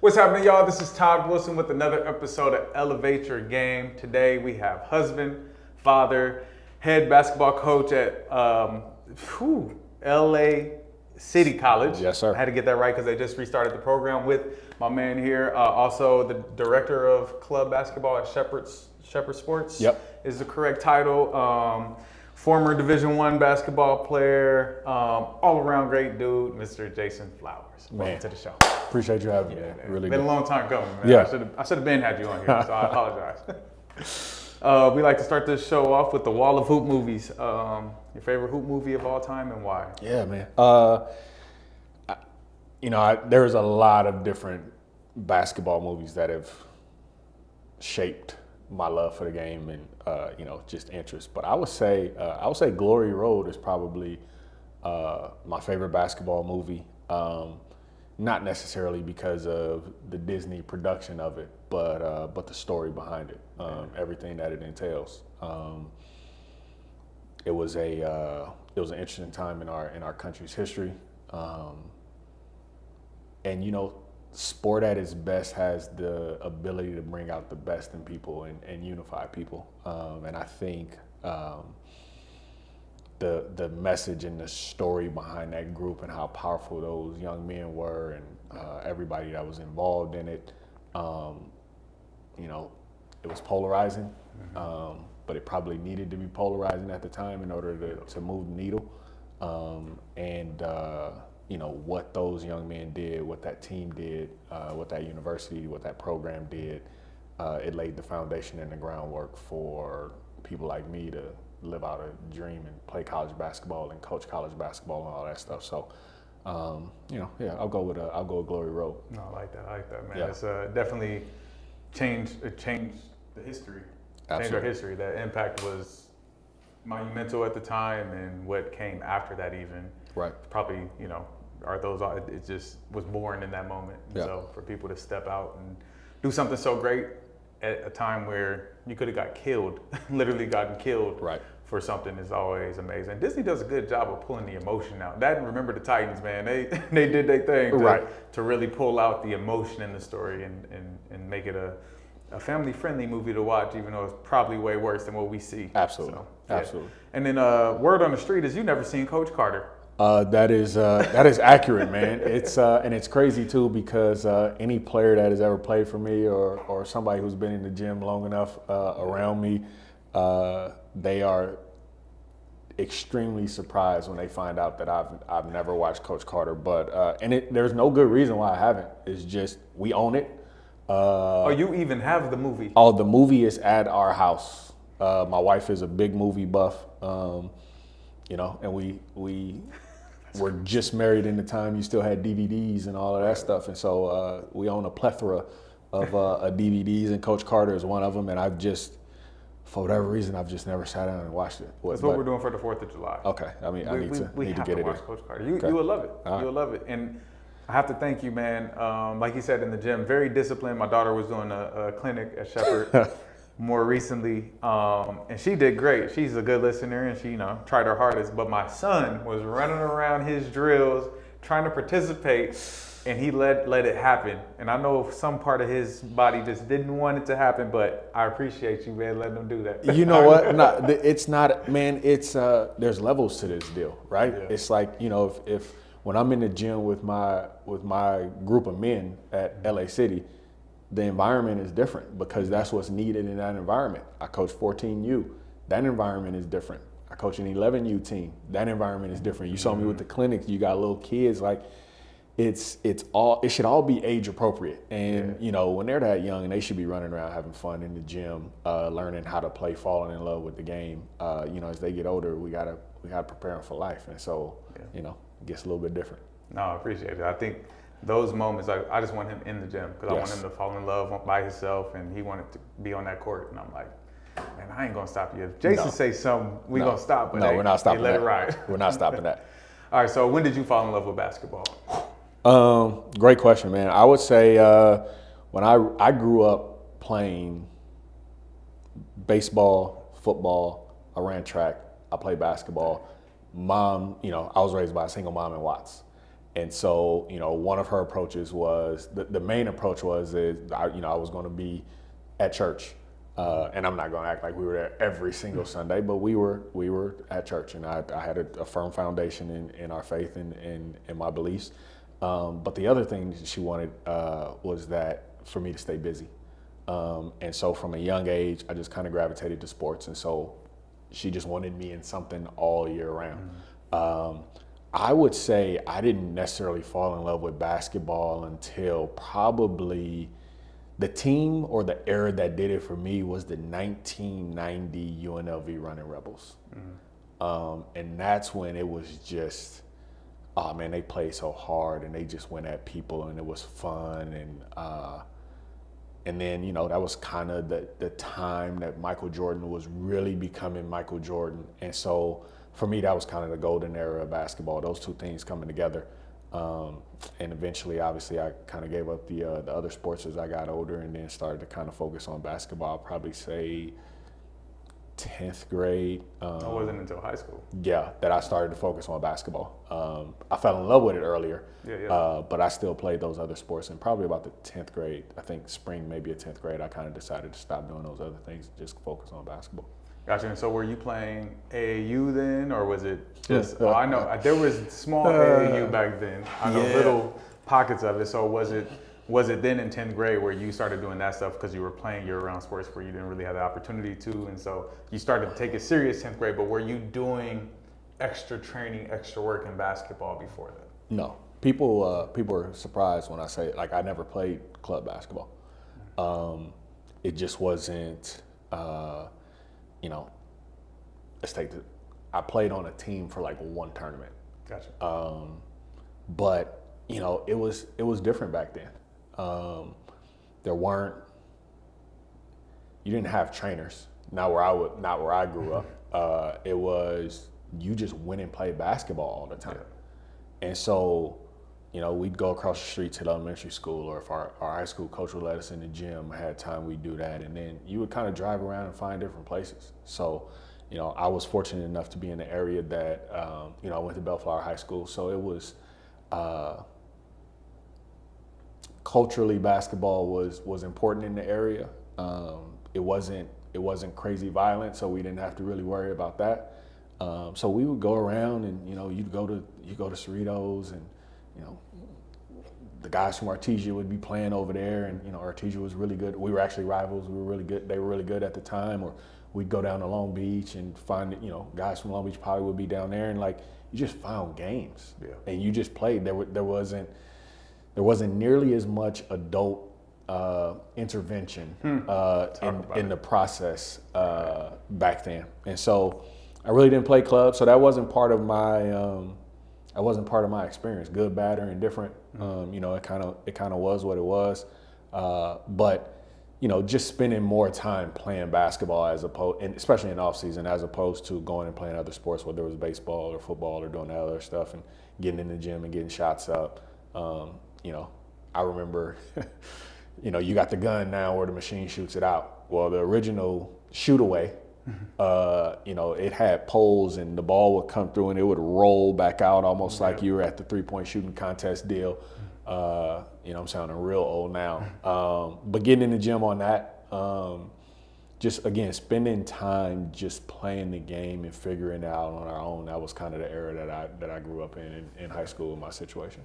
What's happening, y'all? This is Todd Wilson with another episode of Elevate Your Game. Today we have husband, father, head basketball coach at LA City College. Yes, sir. I had to get that right because they just restarted the program with my man here. Also the director of club basketball at Shepherd Sports. Yep. Is the correct title. Former Division I basketball player, all-around great dude, Mr. Jason Flowers. Welcome to the show. Appreciate you having me. Really been good. a long time coming, man. Yeah. I should have been had you on here, so I apologize. We like to start this show off with the Wall of Hoop movies. Your favorite hoop movie of all time and why? Yeah, man. There's a lot of different basketball movies that have shaped my love for the game and just interest. But I would say Glory Road is probably my favorite basketball movie. Not necessarily because of the Disney production of it, but the story behind it, everything that it entails. It was an interesting time in our country's history, and sport at its best has the ability to bring out the best in people and unify people. And I think the message and the story behind that group and how powerful those young men were and everybody that was involved in it, it was polarizing, but it probably needed to be polarizing at the time in order to move the needle. What those young men did, what that team did, what that university, what that program did, it laid the foundation and the groundwork for people like me to live out a dream and play college basketball and coach college basketball and all that stuff. So, I'll go with Glory Road. No, I like that, man. Yeah. It's definitely changed the history. Absolutely. Changed our history. That impact was monumental at the time, and what came after that even. Right. Probably, it just was born in that moment. Yeah. So for people to step out and do something so great at a time where you could have got killed, literally gotten killed Right. for something is always amazing. Disney does a good job of pulling the emotion out. That and Remember the Titans, man, they did their thing to really pull out the emotion in the story and make it a family-friendly movie to watch, even though it's probably way worse than what we see. Absolutely. So, yeah. Absolutely. And then word on the street is you never seen Coach Carter. That is accurate, man. It's crazy too because any player that has ever played for me or somebody who's been in the gym long enough around me, they are extremely surprised when they find out that I've never watched Coach Carter. But there's no good reason why I haven't. It's just we own it. You even have the movie? Oh, the movie is at our house. My wife is a big movie buff. And we were just married in the time you still had DVDs and all of that stuff. And so we own a plethora of DVDs, and Coach Carter is one of them. And for whatever reason, I've just never sat down and watched it. That's what we're doing for the 4th of July. Okay. I mean, I need to get it in. Watch Coach Carter. You will love it. All right. You will love it. And I have to thank you, man. Like you said, in the gym, very disciplined. My daughter was doing a clinic at Shepherd more recently, and she did great. She's a good listener, and she, tried her hardest. But my son was running around his drills, trying to participate, and he let it happen. And I know some part of his body just didn't want it to happen, but I appreciate you, man, letting him do that. You know what? No, it's not, man. It's there's levels to this deal, right? Yeah. It's like if when I'm in the gym with my group of men at LA City, the environment is different because that's what's needed in that environment. I coach 14U. That environment is different. I coach an 11U team. That environment is different. You saw me with the clinics. You got little kids. Like it should all be age appropriate. And when they're that young, they should be running around having fun in the gym, learning how to play, falling in love with the game. As they get older, we gotta prepare them for life. And so it gets a little bit different. No, I appreciate it. I think those moments, I just want him in the gym because I want him to fall in love by himself, and he wanted to be on that court. And I'm like, man, I ain't gonna stop you. If Jason say something, we gonna stop. But we're not stopping let that. it ride. We're not stopping that. All right. So when did you fall in love with basketball? Great question, man. I would say when I grew up playing baseball, football, I ran track, I played basketball. Mom, I was raised by a single mom in Watts. And so, one of her approaches was, the main approach was, I was going to be at church. And I'm not going to act like we were there every single Sunday, but we were at church, and I had a firm foundation in our faith and in my beliefs. But the other thing she wanted was that for me to stay busy. And so from a young age, I just kind of gravitated to sports. And so she just wanted me in something all year round. I would say I didn't necessarily fall in love with basketball until probably the team or the era that did it for me was the 1990 UNLV Running Rebels. And that's when it was just, oh man, they played so hard and they just went at people and it was fun. And then, that was kind of the time that Michael Jordan was really becoming Michael Jordan. And so for me, that was kind of the golden era of basketball, those two things coming together. And eventually, obviously, I kind of gave up the other sports as I got older and then started to kind of focus on basketball. I'll probably say 10th grade. It wasn't until high school. Yeah, that I started to focus on basketball. I fell in love with it earlier, but I still played those other sports. And probably about the 10th grade, I think spring, maybe a 10th grade, I kind of decided to stop doing those other things and just focus on basketball. Gotcha. And so were you playing AAU then, or was it just, I know there was small AAU back then. I know little pockets of it. So was it then in 10th grade where you started doing that stuff because you were playing year-round sports where you didn't really have the opportunity to, and so you started to take it serious 10th grade, but were you doing extra training, extra work in basketball before that? No. People are surprised when I say, like, I never played club basketball. It just wasn't, I played on a team for like one tournament. Gotcha. But it was different back then. You didn't have trainers. Not where I grew up. It was, you just went and played basketball all the time. Yeah. And so, we'd go across the street to the elementary school, or if our high school coach would let us in the gym, had time, we'd do that. And then you would kind of drive around and find different places. So, I was fortunate enough to be in the area that, I went to Bellflower High School. So it was, culturally, basketball was important in the area. It wasn't crazy violent, so we didn't have to really worry about that. So we would go around, and you go to Cerritos, and the guys from Artesia would be playing over there, and Artesia was really good. We were actually rivals. We were really good. They were really good at the time. Or we'd go down to Long Beach and find guys from Long Beach probably would be down there, and like you just found games, and you just played. There wasn't nearly as much adult intervention in the process back then, and so I really didn't play club. So that wasn't part of my experience. Good, bad, or indifferent. It kind of was what it was. But just spending more time playing basketball and especially in off season, as opposed to going and playing other sports, whether it was baseball or football or doing that other stuff, and getting in the gym and getting shots up. I remember, you got the gun now where the machine shoots it out. Well, the original shoot away, it had poles, and the ball would come through and it would roll back out almost like you were at the 3-point shooting contest deal. I'm sounding real old now. But getting in the gym on that, just again, spending time just playing the game and figuring it out on our own. That was kind of the era that I grew up in high school in my situation.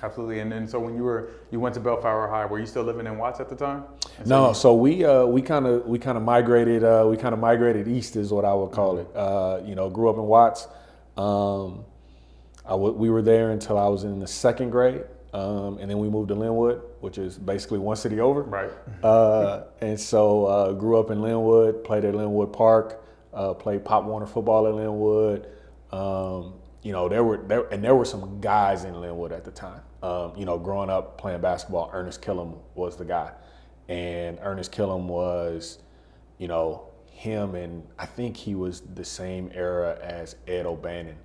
Absolutely. And then, so when you went to Bellflower High, were you still living in Watts at the time? No. So we kind of migrated east, is what I would call it. Grew up in Watts. We were there until I was in the 2nd grade, and then we moved to Linwood, which is basically one city over. Right. And so grew up in Linwood, played at Linwood Park, played Pop Warner football at Linwood. There were some guys in Linwood at the time. Growing up playing basketball, Ernest Killam was the guy. And Ernest Killam was, him, and I think he was the same era as Ed O'Bannon.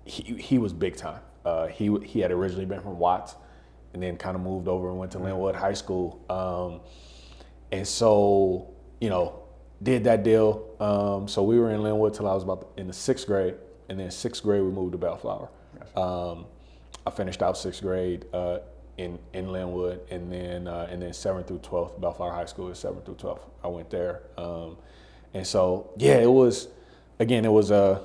He was big time. He had originally been from Watts, and then kind of moved over and went to Linwood High School. And so, did that deal. So we were in Linwood till I was in the 6th grade. and then 6th grade we moved to Bellflower. Gotcha. I finished out 6th grade in Linwood, and then 7th through 12th, Bellflower High School is 7th through 12th. I went there, and so yeah, it was a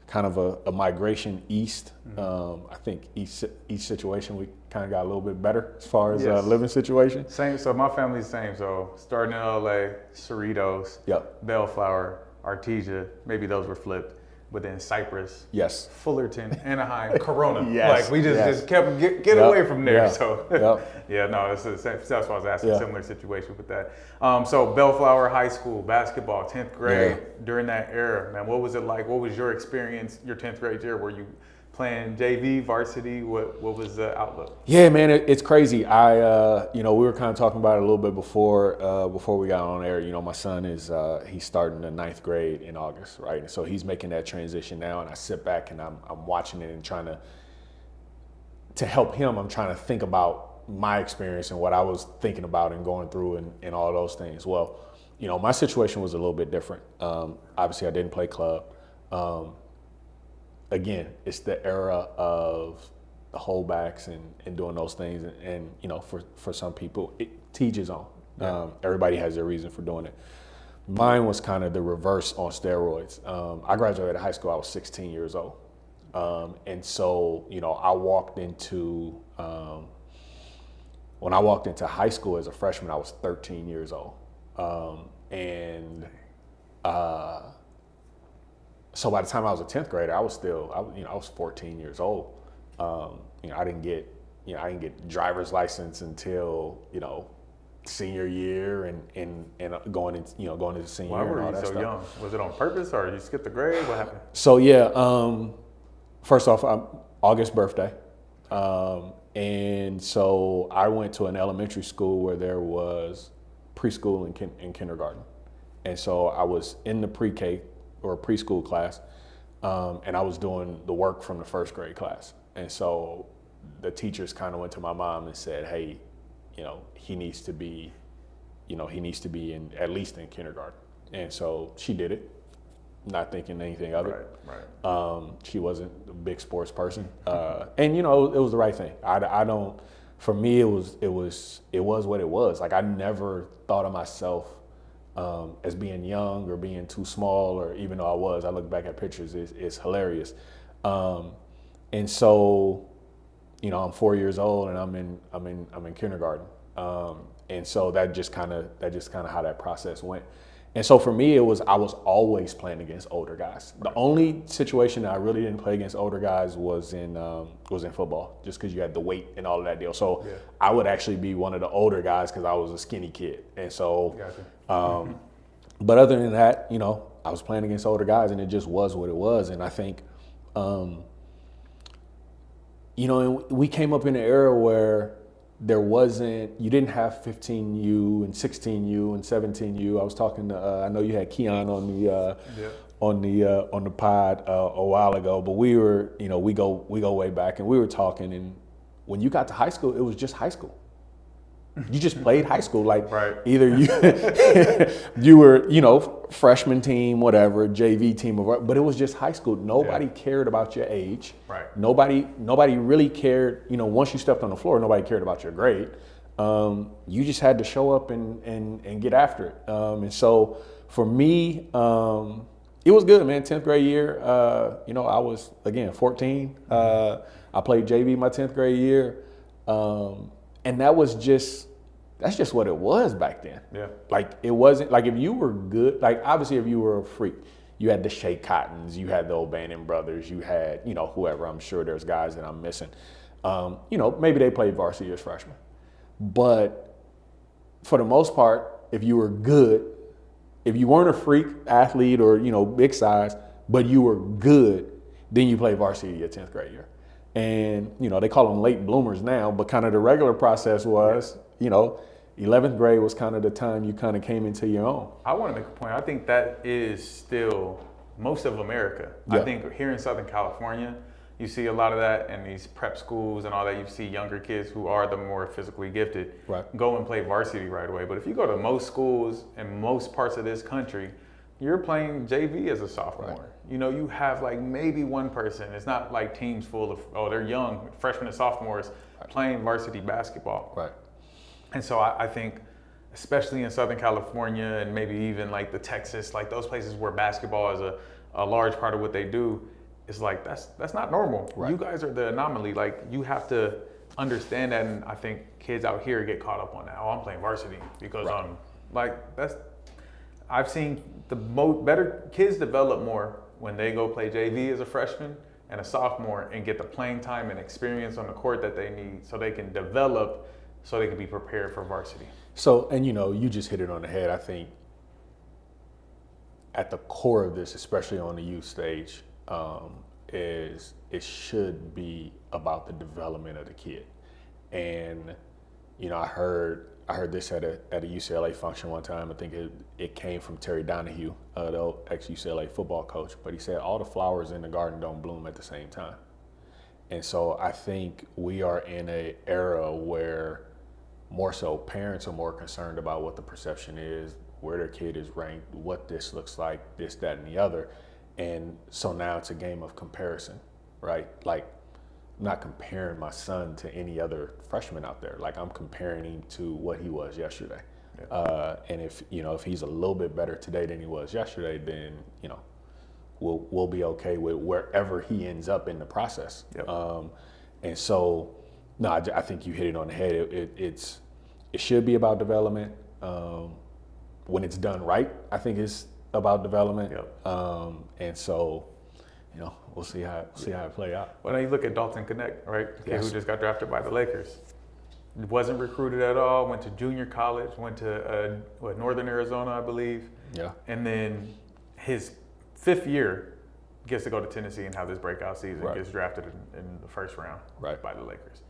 kind of a migration east. I think each situation we kind of got a little bit better as far as living situation. Same. So my family's the same. So starting in LA, Cerritos, Yep. Bellflower, Artesia, maybe those were flipped. But then Cypress, Yes. Fullerton, Anaheim, Corona. Yes, Like we yes. just kept get Yep, away from there. yeah, So yep. yeah, no, that's the same. That's why I was asking. Yeah. Similar situation with that. So Bellflower High School basketball, 10th grade. Yeah. During that era, man, what was it like? What was your experience? Your 10th grade year? Were you playing JV, varsity? What was the outlook? Yeah, man, it's crazy. We were kind of talking about it a little bit before we got on air. You know, my son is he's starting the 9th grade in August, right? And so he's making that transition now, and I sit back and I'm watching it and trying to help him. I'm trying to think about my experience and what I was thinking about and going through and all those things. Well, you know, my situation was a little bit different. Obviously, I didn't play club. Again, it's the era of the holdbacks and doing those things. And you know, for some people, it teaches on. Yeah. Everybody has their reason for doing it. Mine was kind of the reverse on steroids. I graduated high school, I was 16 years old. And so, you know, when I walked into high school as a freshman, I was 13 years old. So by the time I was a 10th grader, I was 14 years old. I didn't get driver's license until, you know, senior year and going into senior Why year and were all you that so stuff. young? Was it on purpose or you skipped the grade? What happened? So yeah, first off, August birthday. And so I went to an elementary school where there was preschool and kindergarten. And so I was in the pre-K or preschool class, and I was doing the work from the 1st grade class. And so the teachers kind of went to my mom and said, hey, you know, he needs to be in at least in kindergarten. And so she did it, not thinking anything of it. Right. She wasn't a big sports person, and you know, it was the right thing. For me, it was what it was. Like I never thought of myself as being young or being too small, or even though I look back at pictures, it's hilarious. And so, you know, I'm 4 years old and I'm in kindergarten. And so that just kind of how that process went. And so for me, I was always playing against older guys. The only situation that I really didn't play against older guys was in football, just because you had the weight and all of that deal. So yeah. I would actually be one of the older guys because I was a skinny kid. And so, gotcha. But other than that, you know, I was playing against older guys, and it just was what it was. And I think, you know, we came up in an era where you didn't have 15U and 16U and 17U. I was talking to, I know you had Keon on the pod a while ago, but we go way back, and we were talking, and when you got to high school, it was just high school. You just played high school, like right. Either you were, you know, freshman team, whatever, JV team, but it was just high school. Nobody cared about your age. Right. Nobody really cared. You know, once you stepped on the floor, nobody cared about your grade. You just had to show up and get after it. And so for me, it was good, man. 10th grade year, you know, I was again 14. I played JV my 10th grade year. And that's just what it was back then. Yeah. Like it wasn't like if you were good, like obviously if you were a freak, you had the Shea Cottons, you had the O'Bannon brothers, you had, you know, whoever. I'm sure there's guys that I'm missing. You know, maybe they played varsity as freshmen. But for the most part, if you were good, if you weren't a freak athlete or, you know, big size, but you were good, then you played varsity your 10th grade year. And, you know, they call them late bloomers now, but kind of the regular process was, you know, 11th grade was kind of the time you kind of came into your own. I want to make a point. I think that is still most of America. Yeah. I think here in Southern California, you see a lot of that in these prep schools and all that. You see younger kids who are the more physically gifted Right. go and play varsity right away. But if you go to most schools in most parts of this country, you're playing JV as a sophomore. Right. You know, you have like maybe one person. It's not like teams full of, oh, they're young, freshmen and sophomores playing varsity basketball. Right. And so I think, especially in Southern California and maybe even like the Texas, like those places where basketball is a large part of what they do, it's like, that's not normal. Right. You guys are the anomaly. Like, you have to understand that. And I think kids out here get caught up on that. Oh, I'm playing varsity because Right. I'm like, I've seen the better kids develop more when they go play JV as a freshman and a sophomore and get the playing time and experience on the court that they need so they can develop, so they can be prepared for varsity. So, and you know, you just hit it on the head. I think at the core of this, especially on the youth stage, is it should be about the development of the kid. And you know, I heard this at a UCLA function one time. I think it came from Terry Donahue, the old ex-UCLA football coach. But he said all the flowers in the garden don't bloom at the same time. And so I think we are in an era where more so parents are more concerned about what the perception is, where their kid is ranked, what this looks like, this, that, and the other. And so now it's a game of comparison, right? Like, I'm not comparing my son to any other freshman out there. Like, I'm comparing him to what he was yesterday. Yeah. And if he's a little bit better today than he was yesterday, then, you know, we'll be okay with wherever he ends up in the process. Yep. And so, no, I think you hit it on the head. It should be about development. When it's done right, I think it's about development. Yep. And so, you know, we'll see how it play out. Well, now you look at Dalton Connect, right? The kid Yes. who just got drafted by the Lakers. Wasn't recruited at all, went to junior college, went to Northern Arizona, I believe. Yeah. And then his 5th year gets to go to Tennessee and have this breakout season, right. Gets drafted in the first round, right, by the Lakers.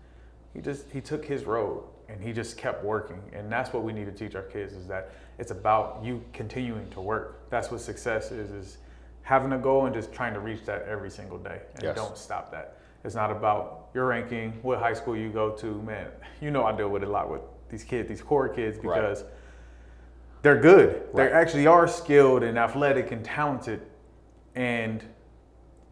He took his road and he just kept working. And that's what we need to teach our kids, is that it's about you continuing to work. That's what success is having a goal and just trying to reach that every single day. And yes. Don't stop that. It's not about your ranking, what high school you go to. Man, you know, I deal with a lot with these kids, these core kids, because right. They're good. Right. They actually are skilled and athletic and talented, and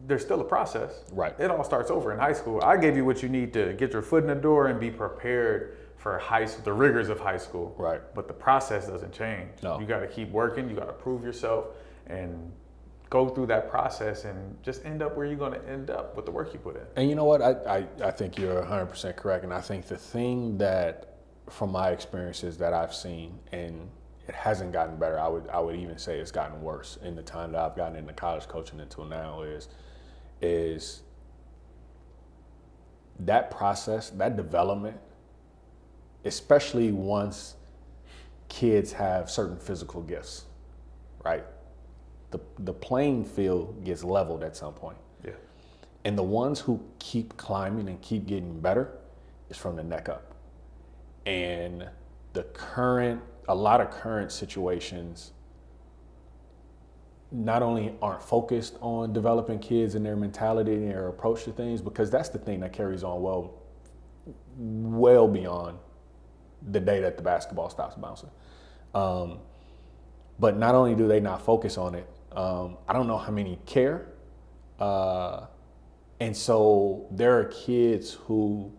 there's still a process. Right. It all starts over in high school. I gave you what you need to get your foot in the door and be prepared for high school, the rigors of high school. Right. But the process doesn't change. No. You got to keep working. You got to prove yourself and go through that process and just end up where you're going to end up with the work you put in. And you know what? I think you're 100% correct. And I think the thing that, from my experiences that I've seen, and it hasn't gotten better, I would even say it's gotten worse in the time that I've gotten into college coaching until now, is that process, that development, especially once kids have certain physical gifts, right? The playing field gets leveled at some point. Yeah. And the ones who keep climbing and keep getting better is from the neck up. And a lot of current situations not only aren't focused on developing kids and their mentality and their approach to things, because that's the thing that carries on well beyond the day that the basketball stops bouncing. But not only do they not focus on it, I don't know how many care. And so there are kids who,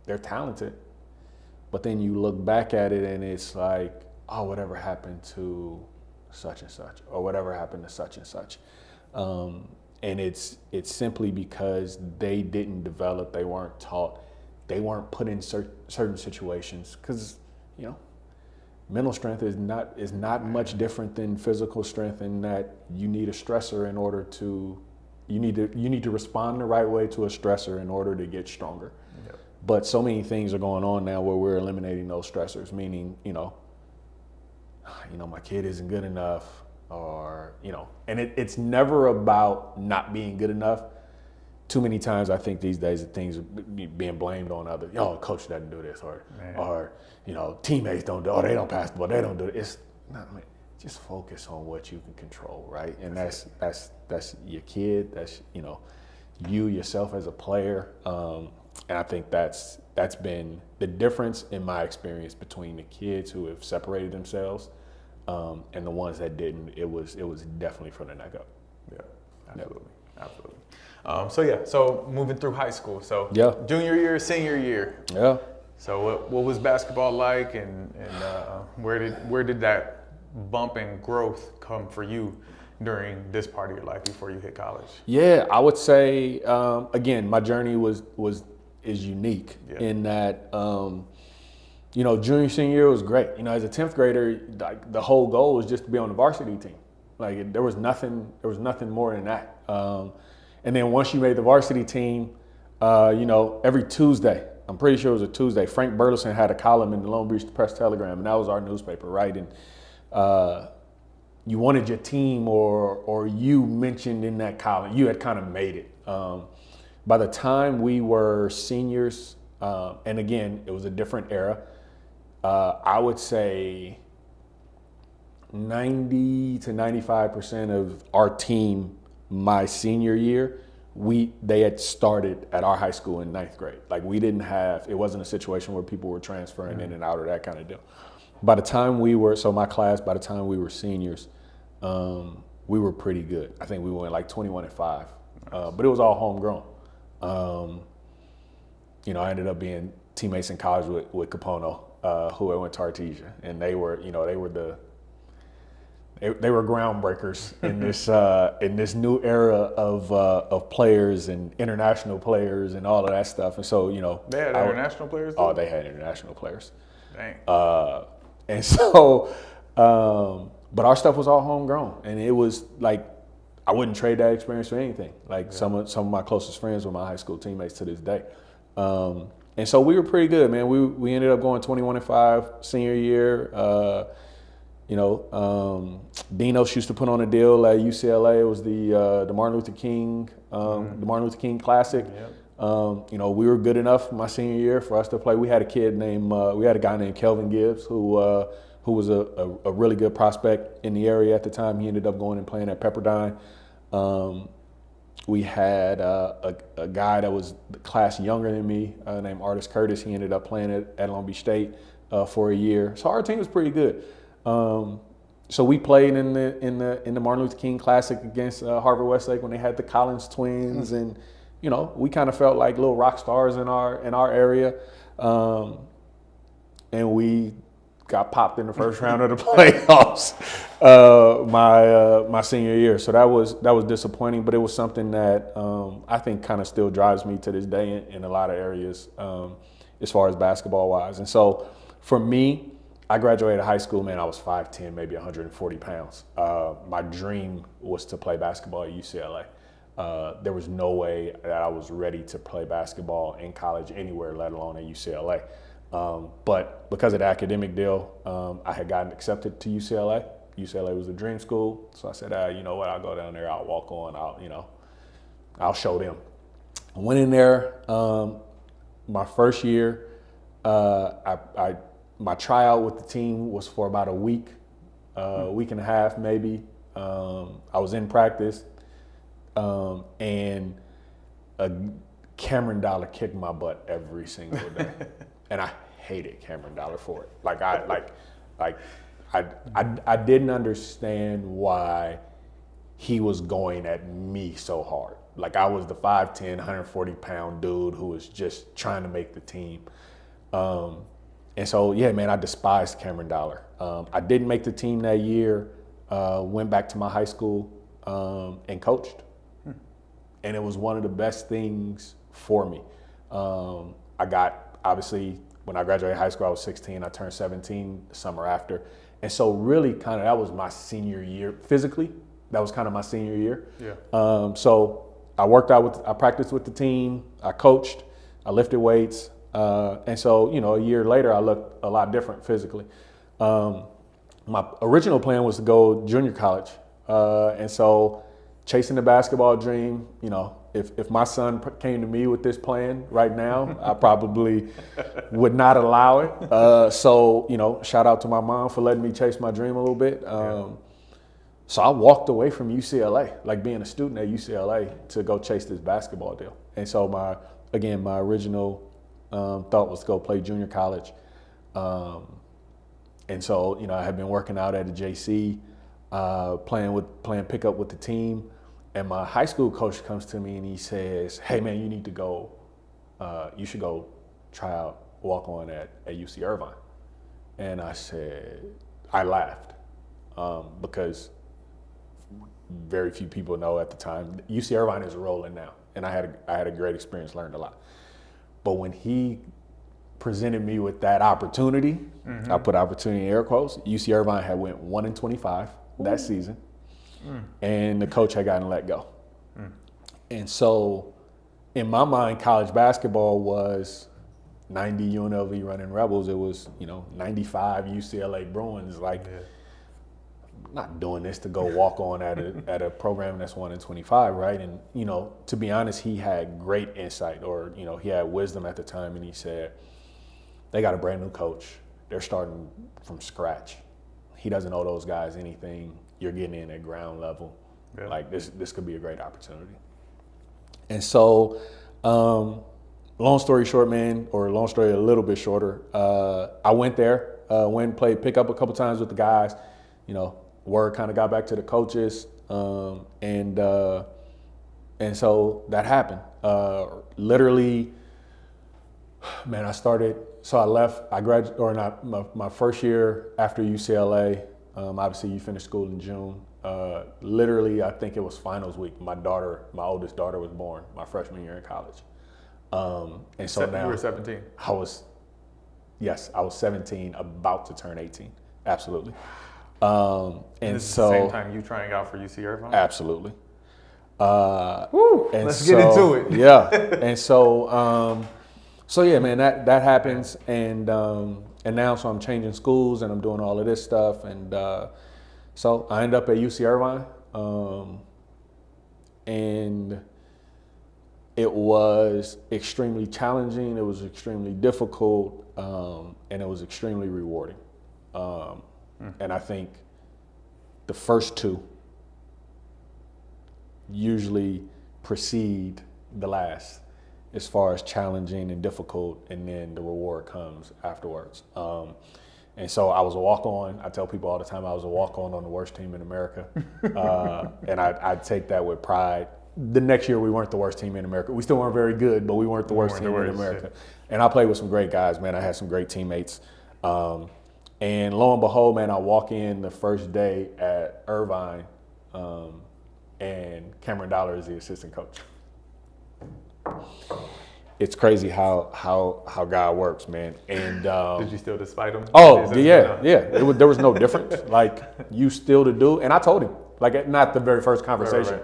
they're talented, but then you look back at it and it's like, oh, whatever happened to such and such, or whatever happened to such and such. And it's simply because they didn't develop, they weren't taught, they weren't put in certain situations, because, you know, mental strength is not much different than physical strength, in that you need a stressor in order to, you need to respond the right way to a stressor in order to get stronger. Yep. But so many things are going on now where we're eliminating those stressors, meaning, you know, my kid isn't good enough, or, you know, and it's never about not being good enough. Too many times I think these days that things are being blamed on others. Coach doesn't do this, or you know, teammates don't do, they don't pass the ball, they don't do it. It's not, I mean, just focus on what you can control, right? And that's your kid, that's, you know, you yourself as a player. And I think that's been the difference in my experience between the kids who have separated themselves and the ones that didn't, it was definitely from the neck up. Yeah, absolutely, absolutely. So moving through high school. So Yeah. junior year, senior year. Yeah. So what was basketball like, and where did that bump in growth come for you during this part of your life before you hit college? Yeah, I would say again, my journey is unique in that junior senior year was great. As a 10th grader, like the whole goal was just to be on the varsity team. Like there was nothing more than that. And then once you made the varsity team, every Tuesday, I'm pretty sure it was a Tuesday, Frank Burleson had a column in the Long Beach Press-Telegram, and that was our newspaper, right? And you wanted your team or you mentioned in that column, you had kind of made it. By the time we were seniors, and again, it was a different era, I would say 90 to 95% of our team my senior year, they had started at our high school in 9th grade. Like it wasn't a situation where people were transferring in and out or that kind of deal. By the time we were seniors, we were pretty good. I think we went like 21-5, but it was all homegrown. I ended up being teammates in college with Capono, who I went to Artesia, and they were groundbreakers in this new era of players and international players and all of that stuff. And so they had international players. Oh, they had international players. Dang. And so, but our stuff was all homegrown, and it was like I wouldn't trade that experience for anything. Like some of my closest friends were my high school teammates to this day. And so we were pretty good, man. We ended up going 21-5 senior year. Dinos used to put on a deal at UCLA. It was the Martin Luther King Classic. Yep. We were good enough my senior year for us to play. We had a guy named Kelvin Gibbs who was a really good prospect in the area at the time. He ended up going and playing at Pepperdine. We had a guy that was the class younger than me named Artist Curtis. He ended up playing at Long Beach State for a year. So our team was pretty good. So we played in the Martin Luther King Classic against Harvard Westlake when they had the Collins twins, and we kind of felt like little rock stars in our area, and we got popped in the first round of the playoffs my senior year. So that was disappointing, but it was something that I think kind of still drives me to this day in a lot of areas as far as basketball wise. And so for me, I graduated high school, man, I was 5'10", maybe 140 pounds. My dream was to play basketball at UCLA. There was no way that I was ready to play basketball in college anywhere, let alone at UCLA. But because of the academic deal, I had gotten accepted to UCLA. UCLA was a dream school. So I said, you know what, I'll go down there, I'll walk on, I'll show them. I went in there, my first year, my tryout with the team was for about a week and a half maybe. I was in practice, and Cameron Dollar kicked my butt every single day, and I hated Cameron Dollar for it. I didn't understand why he was going at me so hard. Like I was the 5'10", 140-pound dude who was just trying to make the team. And so, yeah, man, I despised Cameron Dollar. I didn't make the team that year, went back to my high school and coached. And it was one of the best things for me. Obviously, when I graduated high school, I was 16. I turned 17 the summer after. And so really that was my senior year. Physically, that was kind of my senior year. Yeah. So I practiced with the team, I coached, I lifted weights. And so, a year later, I looked a lot different physically. My original plan was to go junior college. And so chasing the basketball dream, if my son came to me with this plan right now, I probably would not allow it. So, shout out to my mom for letting me chase my dream a little bit. So I walked away from UCLA, like being a student at UCLA, to go chase this basketball deal. And so my original thought was to go play junior college. And so, I had been working out at a JC, playing pickup with the team. And my high school coach comes to me and he says, "Hey man, you need to go, you should go try out walk on at UC Irvine." And I laughed because very few people know at the time, UC Irvine is rolling now. And I had a great experience, learned a lot. But when he presented me with that opportunity, I put opportunity in air quotes, UC Irvine had went 1-25 that season. And the coach had gotten let go. And so in my mind, college basketball was 90 UNLV running Rebels. It was, 95 UCLA Bruins. Like, I'm not doing this to go walk on at a program that's 1-25, right? And, to be honest, he had great insight, or, he had wisdom at the time. And he said, they got a brand new coach. They're starting from scratch. He doesn't owe those guys anything. You're getting in at ground level. Yeah. Like this could be a great opportunity. And so, long story short, man, or long story a little bit shorter, I went there, went and played pickup a couple times with the guys. Word kind of got back to the coaches, and so that happened. Literally, man, I left. I graduated, or not, my first year after UCLA. Obviously, you finished school in June. Literally, I think it was finals week. My oldest daughter was born my freshman year in college. And so now you were 17. I was 17, about to turn 18. Absolutely. And this so is the same time you trying out for UC Irvine? Absolutely. Let's get into it. Yeah. And so yeah, man, that happens, and now so I'm changing schools and I'm doing all of this stuff, and so I end up at UC Irvine, and it was extremely challenging, it was extremely difficult, and it was extremely rewarding. And I think the first two usually precede the last, as far as challenging and difficult, and then the reward comes afterwards. And so I was a walk-on. I tell people all the time I was a walk-on the worst team in America. And I take that with pride. The next year we weren't the worst team in America. We still weren't very good, but we weren't the worst team in America. Yeah. And I played with some great guys, man. I had some great teammates. And lo and behold, man, I walk in the first day at Irvine, and Cameron Dollar is the assistant coach. It's crazy how God works, man. And did you still despite him? Oh yeah. There was no difference. Like, you still to do. And I told him, like, not the very first conversation, right.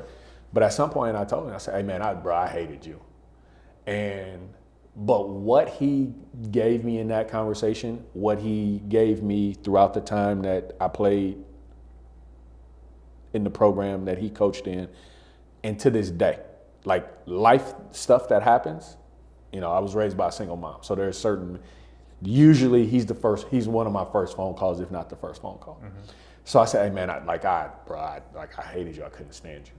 But at some point I told him, I said, "Hey man, I hated you." But what he gave me in that conversation, what he gave me throughout the time that I played in the program that he coached in, and to this day, like, life stuff that happens, I was raised by a single mom. So there's usually he's one of my first phone calls, if not the first phone call. Mm-hmm. So I said, "Hey man, I hated you, I couldn't stand you."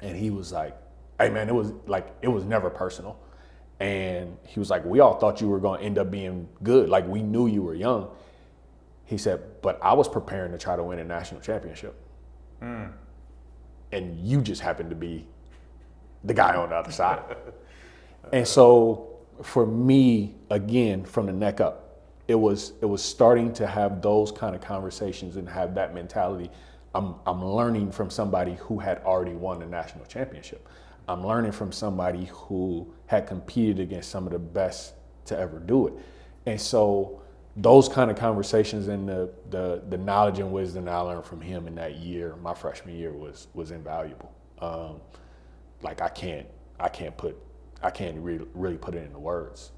And he was like, "Hey man, it was never personal." And he was like, "We all thought you were going to end up being good. Like, we knew you were young." He said, "But I was preparing to try to win a national championship. And you just happened to be the guy on the other side." And so for me, again, from the neck up, it was starting to have those kind of conversations and have that mentality. I'm learning from somebody who had already won a national championship. I'm learning from somebody who had competed against some of the best to ever do it. And so those kind of conversations and the knowledge and wisdom that I learned from him in that year, my freshman year, was invaluable. Like, I can't really put it into words.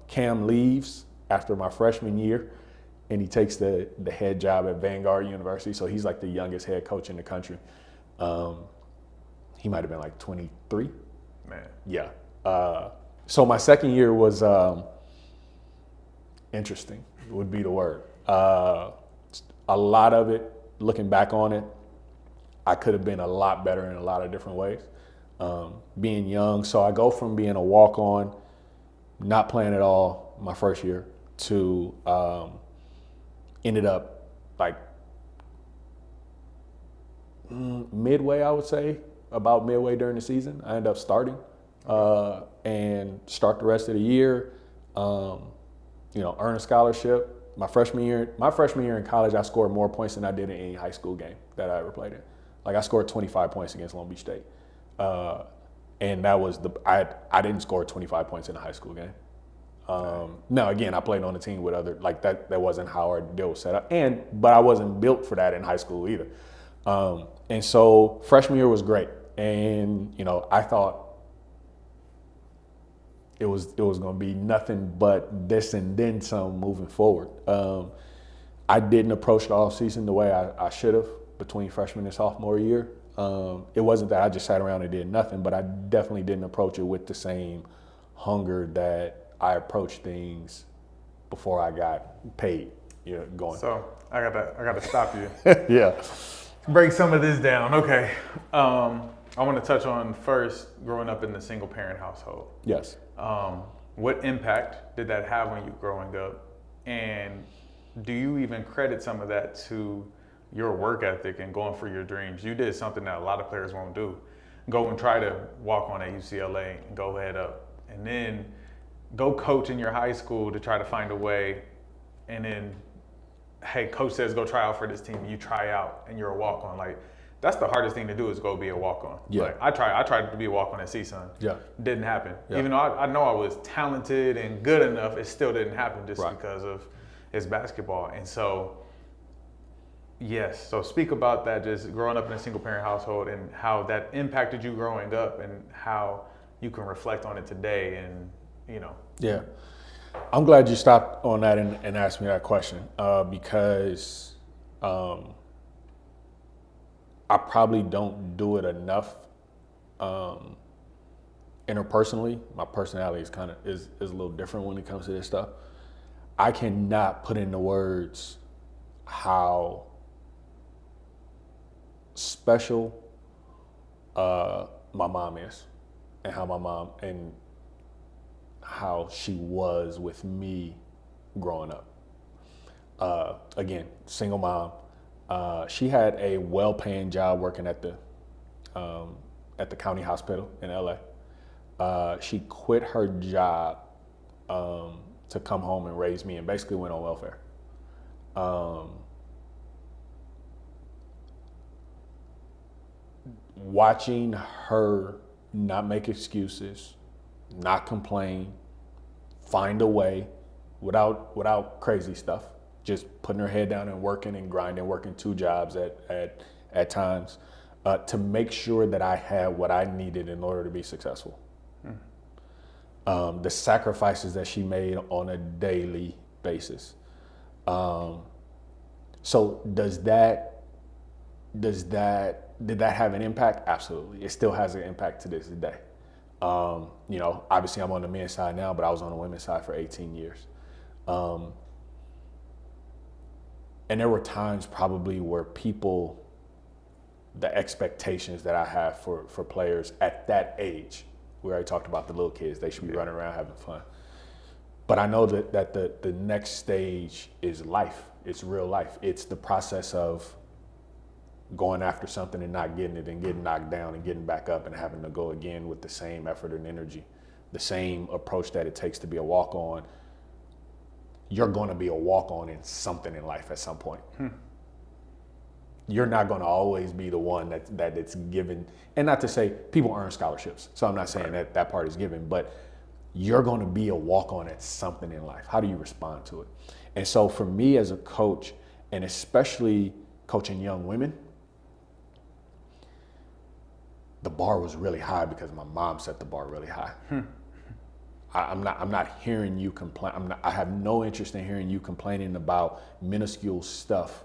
Cam leaves after my freshman year, and he takes the head job at Vanguard University. So he's like the youngest head coach in the country. He might have been like 23. Man. Yeah. So my second year was interesting, would be the word. A lot of it, looking back on it, I could have been a lot better in a lot of different ways. Being young, so I go from being a walk-on, not playing at all my first year, to ended up like midway, I would say, about midway during the season. I ended up starting and start the rest of the year. Earn a scholarship. My freshman year in college, I scored more points than I did in any high school game that I ever played in. Like I scored 25 points against Long Beach State, and that was I didn't score 25 points in a high school game. Now again, I played on a team with other like that. That wasn't how our deal was set up, but I wasn't built for that in high school either. And so freshman year was great, and I thought it was going to be nothing but this and then some moving forward. I didn't approach the off season the way I should have between freshman and sophomore year. It wasn't that I just sat around and did nothing, but I definitely didn't approach it with the same hunger that I approached things before I got paid. Going. So I gotta stop you. Yeah. Break some of this down. Okay. I want to touch on first growing up in the single parent household. Yes. What impact did that have on you growing up? And do you even credit some of that to your work ethic and going for your dreams? You did something that a lot of players won't do. Go and try to walk on at UCLA and go head up. And then go coach in your high school to try to find a way. And then, hey, coach says go try out for this team. You try out and you're a walk-on. Like, that's the hardest thing to do is go be a walk-on. Yeah. Like, I tried to be a walk-on at CSUN. Yeah. Didn't happen. Yeah. Even though I know I was talented and good enough, it still didn't happen just Right. because of his basketball. And so, yes. So speak about that, just growing up in a single-parent household and how that impacted you growing up and how you can reflect on it today and, Yeah. I'm glad you stopped on that and asked me that question because I probably don't do it enough interpersonally. My personality is a little different when it comes to this stuff. I cannot put into words how special my mom is and how she was with me growing up. Again, single mom. She had a well-paying job working at the county hospital in LA. She quit her job to come home and raise me and basically went on welfare. Watching her not make excuses, not complain, find a way without crazy stuff, just putting her head down and working and grinding, working 2 jobs at times to make sure that I had what I needed in order to be successful. The sacrifices that she made on a daily basis. So did that have an impact? Absolutely. It still has an impact to this day. Obviously I'm on the men's side now, but I was on the women's side for 18 years. And there were times probably where the expectations that I have for players at that age, we already talked about the little kids, they should be running around having fun. But I know that the next stage is life. It's real life. It's the process of going after something and not getting it and getting knocked down and getting back up and having to go again with the same effort and energy, the same approach that it takes to be a walk-on. You're going to be a walk-on in something in life at some point. You're not going to always be the one that it's given. And not to say people earn scholarships, so I'm not saying that part is given, but you're going to be a walk-on at something in life. How do you respond to it? And so for me as a coach, and especially coaching young women, the bar was really high because my mom set the bar really high. I'm not hearing you complain. I have no interest in hearing you complaining about minuscule stuff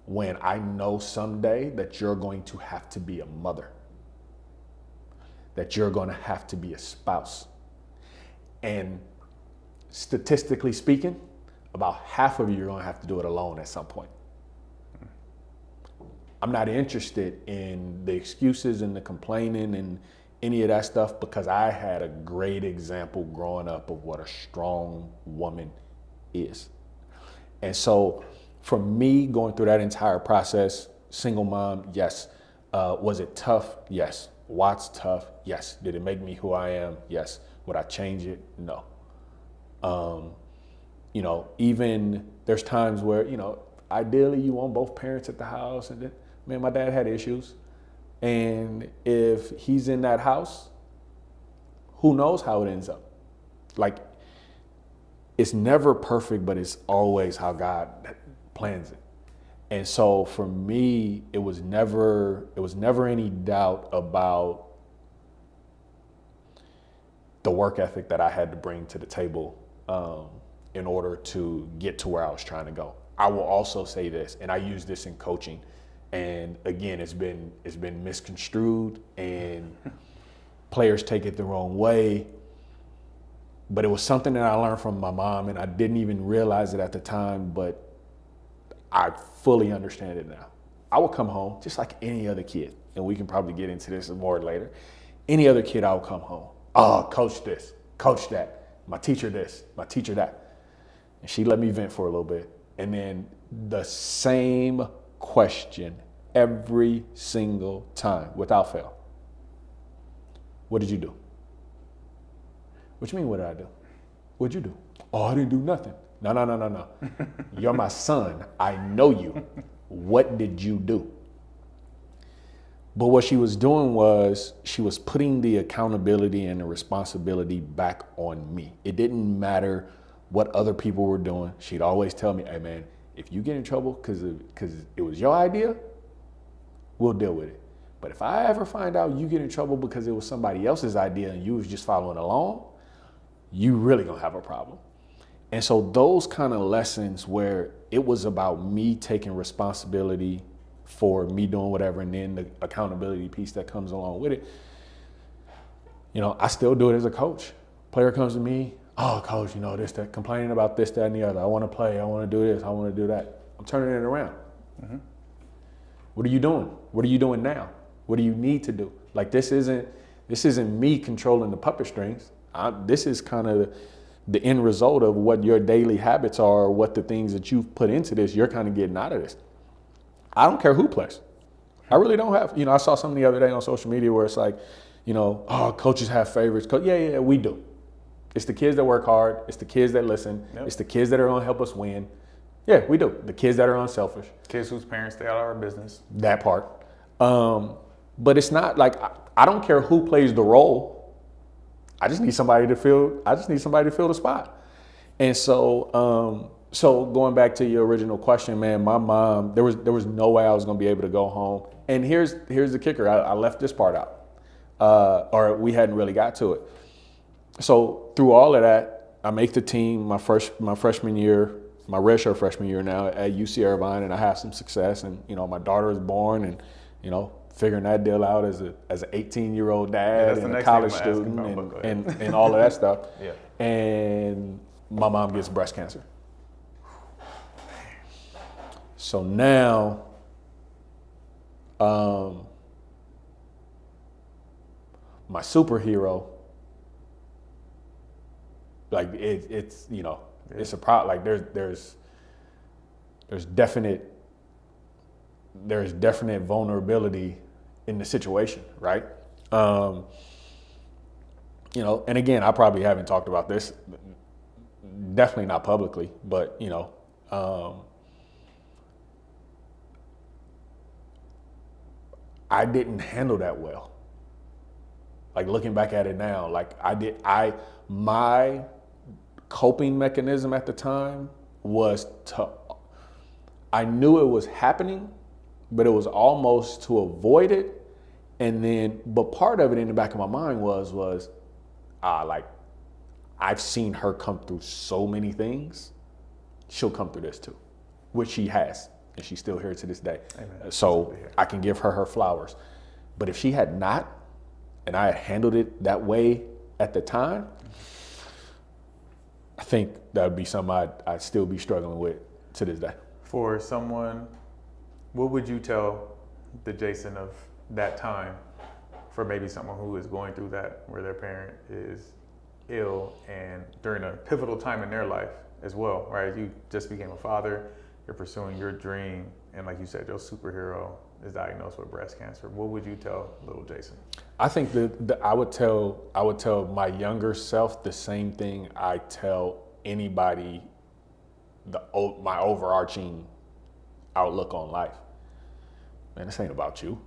when I know someday that you're going to have to be a mother, that you're going to have to be a spouse. And statistically speaking, about half of you are going to have to do it alone at some point. I'm not interested in the excuses and the complaining and any of that stuff because I had a great example growing up of what a strong woman is. And so for me, going through that entire process, single mom, yes. Was it tough? Yes. Watts tough? Yes. Did it make me who I am? Yes. Would I change it? No. You know, even there's times where, you know, ideally you want both parents at the house, and then, man, my dad had issues. And if he's in that house, who knows how it ends up? Like, it's never perfect, but it's always how God plans it. And so for me, it was never any doubt about the work ethic that I had to bring to the table in order to get to where I was trying to go. I will also say this, and I use this in coaching, and again, it's been misconstrued and players take it the wrong way. But it was something that I learned from my mom, and I didn't even realize it at the time, but I fully understand it now. I would come home just like any other kid, and we can probably get into this more later. Any other kid, I would come home. Oh, coach this, coach that, my teacher this, my teacher that. And she let me vent for a little bit. And then the same question every single time without fail. What did you do? What you mean, what did I do? What'd you do? Oh, I didn't do nothing. No. You're my son. I know you. What did you do? But what she was doing was she was putting the accountability and the responsibility back on me. It didn't matter what other people were doing. She'd always tell me, hey man, if you get in trouble because it was your idea, we'll deal with it. But if I ever find out you get in trouble because it was somebody else's idea and you was just following along, you really gonna have a problem. And so those kind of lessons where it was about me taking responsibility for me doing whatever, and then the accountability piece that comes along with it, you know, I still do it as a coach. Player comes to me, oh coach, you know, this, that, complaining about this, that, and the other. I wanna play, I wanna do this, I wanna do that. I'm turning it around. Mm-hmm. What are you doing? What are you doing now? What do you need to do? Like, this isn't me controlling the puppet strings. This is kind of the end result of what your daily habits are, or what the things that you've put into this, you're kind of getting out of this. I don't care who plays. I really don't have, you know, I saw something the other day on social media where it's like, you know, oh, coaches have favorites. Yeah, we do. It's the kids that work hard. It's the kids that listen. Yep. It's the kids that are going to help us win. Yeah, we do. The kids that are unselfish. Kids whose parents stay out of our business. That part. But it's not like, I don't care who plays the role. I just need somebody to fill the spot. And so, so going back to your original question, man, my mom, there was no way I was gonna be able to go home. And here's the kicker. I left this part out, or we hadn't really got to it. So through all of that, I make the team my freshman year, my redshirt freshman year now at UC Irvine, and I have some success. And you know, my daughter is born, and you know, figuring that deal out as an 18-year-old dad and a college student and all of that stuff. Yeah. And my mom gets breast cancer. So now, my superhero, like it's you know, it's a problem. Like there's definite vulnerability in the situation, right? You know, and again, I probably haven't talked about this, definitely not publicly, but you know, I didn't handle that well. Like looking back at it now, like my coping mechanism at the time was I knew it was happening, but it was almost to avoid it. And then, but part of it in the back of my mind was like, I've seen her come through so many things. She'll come through this too, which she has. And she's still here to this day. Amen. So I can give her flowers. But if she had not, and I had handled it that way at the time, I think that would be something I'd still be struggling with to this day. For someone, what would you tell the Jason of that time for maybe someone who is going through that, where their parent is ill and during a pivotal time in their life as well, right? You just became a father, you're pursuing your dream, and like you said, your superhero is diagnosed with breast cancer, what would you tell little Jason? I think that I would tell my younger self the same thing I tell anybody my overarching outlook on life. Man, this ain't about you.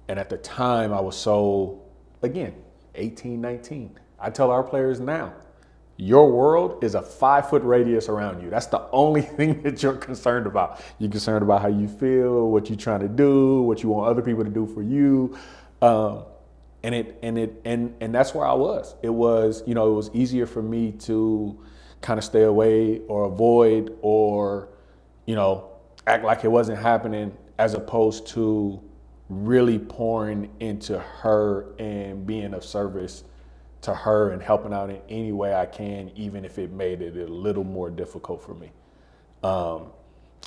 And at the time I was so, again, 18, 19. I tell our players now, your world is a 5-foot radius around you. That's the only thing that you're concerned about. You're concerned about how you feel, what you're trying to do, what you want other people to do for you. And that's where I was. It was, it was easier for me to kind of stay away or avoid or, act like it wasn't happening, as opposed to really pouring into her and being of service to her and helping out in any way I can, even if it made it a little more difficult for me.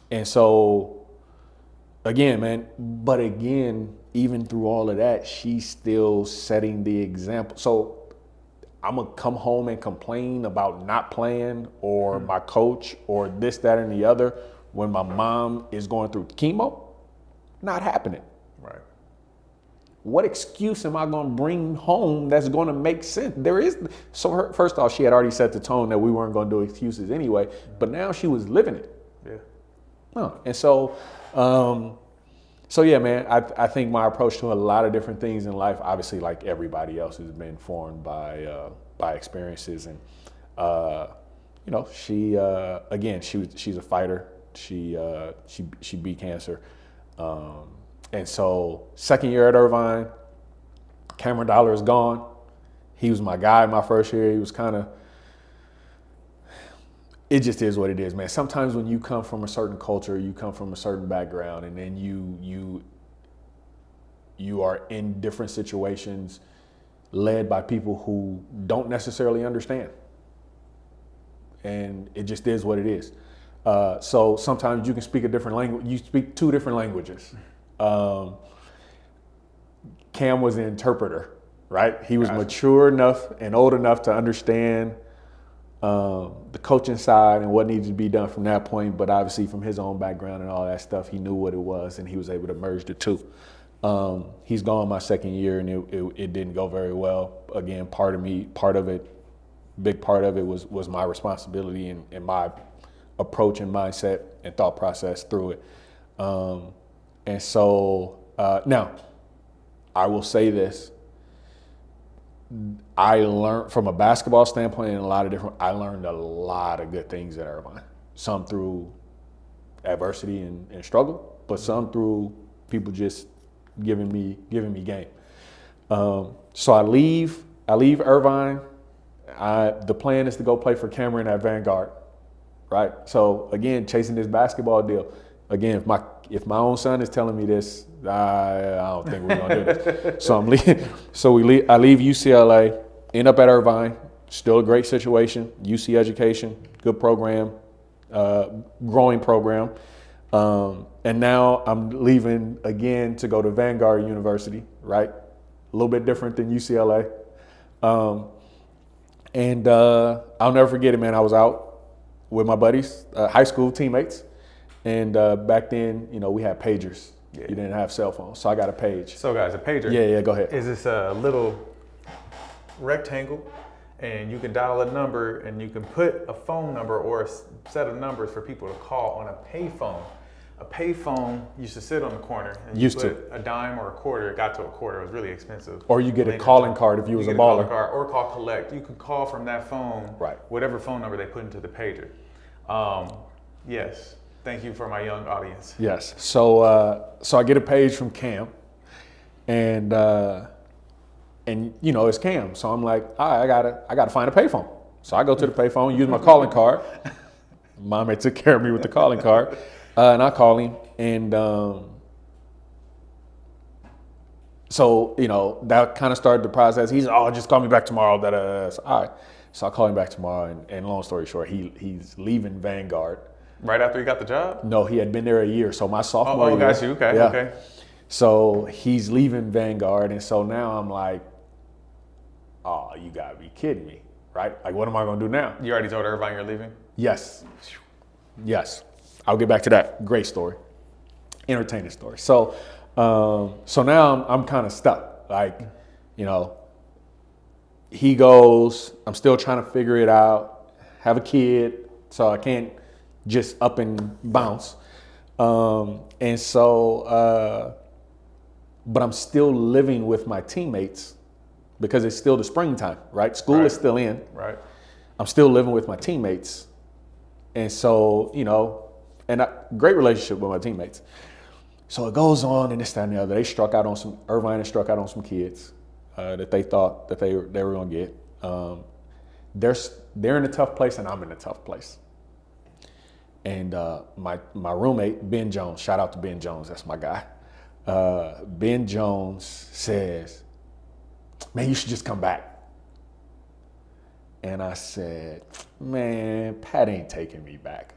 And so, again, even through all of that, she's still setting the example. So I'm gonna come home and complain about not playing or my coach or this, that, and the other when my mom is going through chemo? Not happening. Right. What excuse am I going to bring home that's going to make sense? First off, she had already set the tone that we weren't going to do excuses anyway, but now she was living it. Yeah. And so yeah, man, I think my approach to a lot of different things in life, obviously like everybody else, has been formed by experiences. And, she's a fighter. She beat cancer. And so second year at Irvine, Cameron Dollar is gone. He was my guy my first year. He was it just is what it is, man. Sometimes when you come from a certain culture, you come from a certain background, and then you are in different situations led by people who don't necessarily understand. And it just is what it is. So sometimes you can speak a different language. You speak 2 different languages. Cam was an interpreter, right? He was mature enough and old enough to understand the coaching side and what needed to be done from that point. But obviously from his own background and all that stuff, he knew what it was, and he was able to merge the 2. He's gone my second year, and it didn't go very well. Again, big part of it was my responsibility and my approach and mindset and thought process through it. And so now, I will say this. I learned from a basketball standpoint and I learned a lot of good things at Irvine. Some through adversity and struggle, but some through people just giving me game. So I leave Irvine. The plan is to go play for Cameron at Vanguard, right? So again, chasing this basketball deal. Again, if my own son is telling me this, I don't think we're gonna do this. So I leave UCLA, end up at Irvine, still a great situation, UC education, good program, growing program. And now I'm leaving again to go to Vanguard University, right? A little bit different than UCLA. And I'll never forget it, man. I was out with my buddies, high school teammates. And back then, we had pagers. Yeah. You didn't have cell phones, so I got a page. So guys, a pager. Yeah, go ahead. Is this a little rectangle, and you can dial a number, and you can put a phone number or a set of numbers for people to call on a payphone. A payphone used to sit on the corner, and you put a dime or a quarter. It got to a quarter. It was really expensive. Or you get a calling card if you was a baller. Or call collect. You could call from that phone, right? Whatever phone number they put into the pager. Yes. Thank you for my young audience. Yes. So I get a page from Cam, and it's Cam. So I'm like, all right, I gotta find a payphone. So I go to the payphone, use my calling card. Mom had took care of me with the calling card, and I call him, and so that kind of started the process. He's just call me back tomorrow. So, all right. So I call him back tomorrow, and long story short, he's leaving Vanguard. Right after he got the job? No, he had been there a year. So my sophomore year. Oh, got you. Okay, yeah. Okay. So he's leaving Vanguard, and so now I'm like, oh, you gotta be kidding me, right? Like, what am I gonna do now? You already told Irvine you're leaving? Yes. Yes, I'll get back to that. Great story, entertaining story. So, so now I'm kind of stuck. Like, you know, he goes. I'm still trying to figure it out. Have a kid, so I can't just up and bounce. And so, but I'm still living with my teammates because it's still the springtime, right? School is still in. Right. I'm still living with my teammates. And so, you know, and great relationship with my teammates. So it goes on and this, that, and the other. Irvine has struck out on some kids that they thought that they were going to get. They're in a tough place and I'm in a tough place. And my roommate, Ben Jones, shout out to Ben Jones, that's my guy. Ben Jones says, man, you should just come back. And I said, man, Pat ain't taking me back.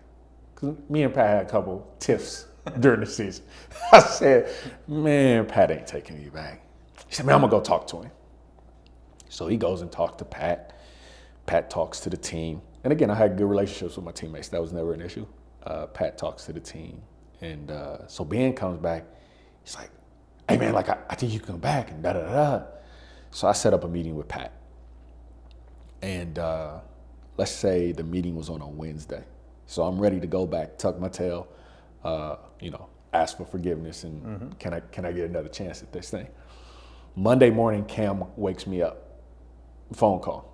Because me and Pat had a couple tiffs during the season. I said, man, Pat ain't taking me back. He said, man, I'm going to go talk to him. So he goes and talks to Pat. Pat talks to the team. And again, I had good relationships with my teammates. That was never an issue. Pat talks to the team. And so Ben comes back. He's like, hey, man, like, I think you can come back and da-da-da. So I set up a meeting with Pat. And let's say the meeting was on a Wednesday. So I'm ready to go back, tuck my tail, you know, ask for forgiveness and can I get another chance at this thing? Monday morning, Cam wakes me up, phone call.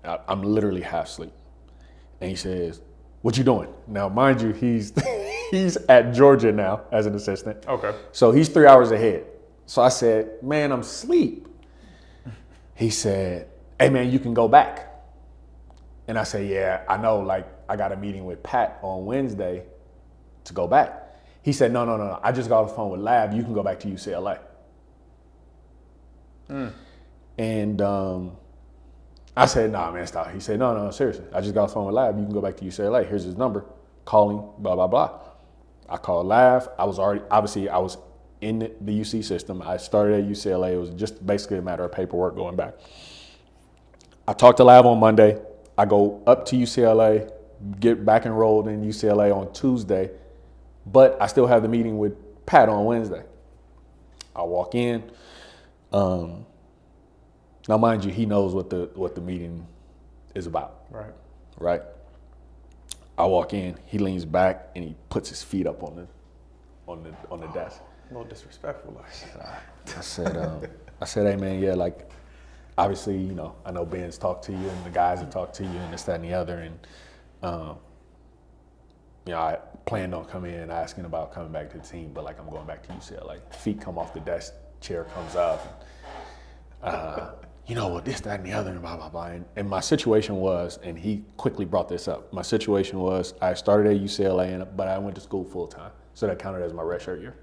I'm literally half asleep. And he says, what you doing? Now, mind you, he's at Georgia now as an assistant. Okay. So he's 3 hours ahead. So I said, man, I'm asleep. He said, hey, man, you can go back. And I said, yeah, I know, like, I got a meeting with Pat on Wednesday to go back. He said, no. I just got off the phone with Lab. You can go back to UCLA. And I said, nah, man, stop. He said, no, seriously. I just got off the phone with Lab. You can go back to UCLA. Here's his number. Call him, blah, blah, blah. I called Lab. I was in the UC system. I started at UCLA. It was just basically a matter of paperwork going back. I talked to Lab on Monday. I go up to UCLA, get back enrolled in UCLA on Tuesday, but I still have the meeting with Pat on Wednesday. I walk in. Now, mind you, he knows what the meeting is about. Right. I walk in. He leans back and he puts his feet up on the desk. A little disrespectful. I said, hey man, yeah, like, obviously, you know, I know Ben's talked to you and the guys have talked to you and this, that, and the other. And, you know, I planned on coming in and asking about coming back to the team, but like, I'm going back to UCLA. Feet come off the desk, chair comes up. You know, well, this, that, and the other, and blah, blah, blah. And my situation was, and he quickly brought this up, my situation was I started at UCLA, but I went to school full time. So that counted as my redshirt year.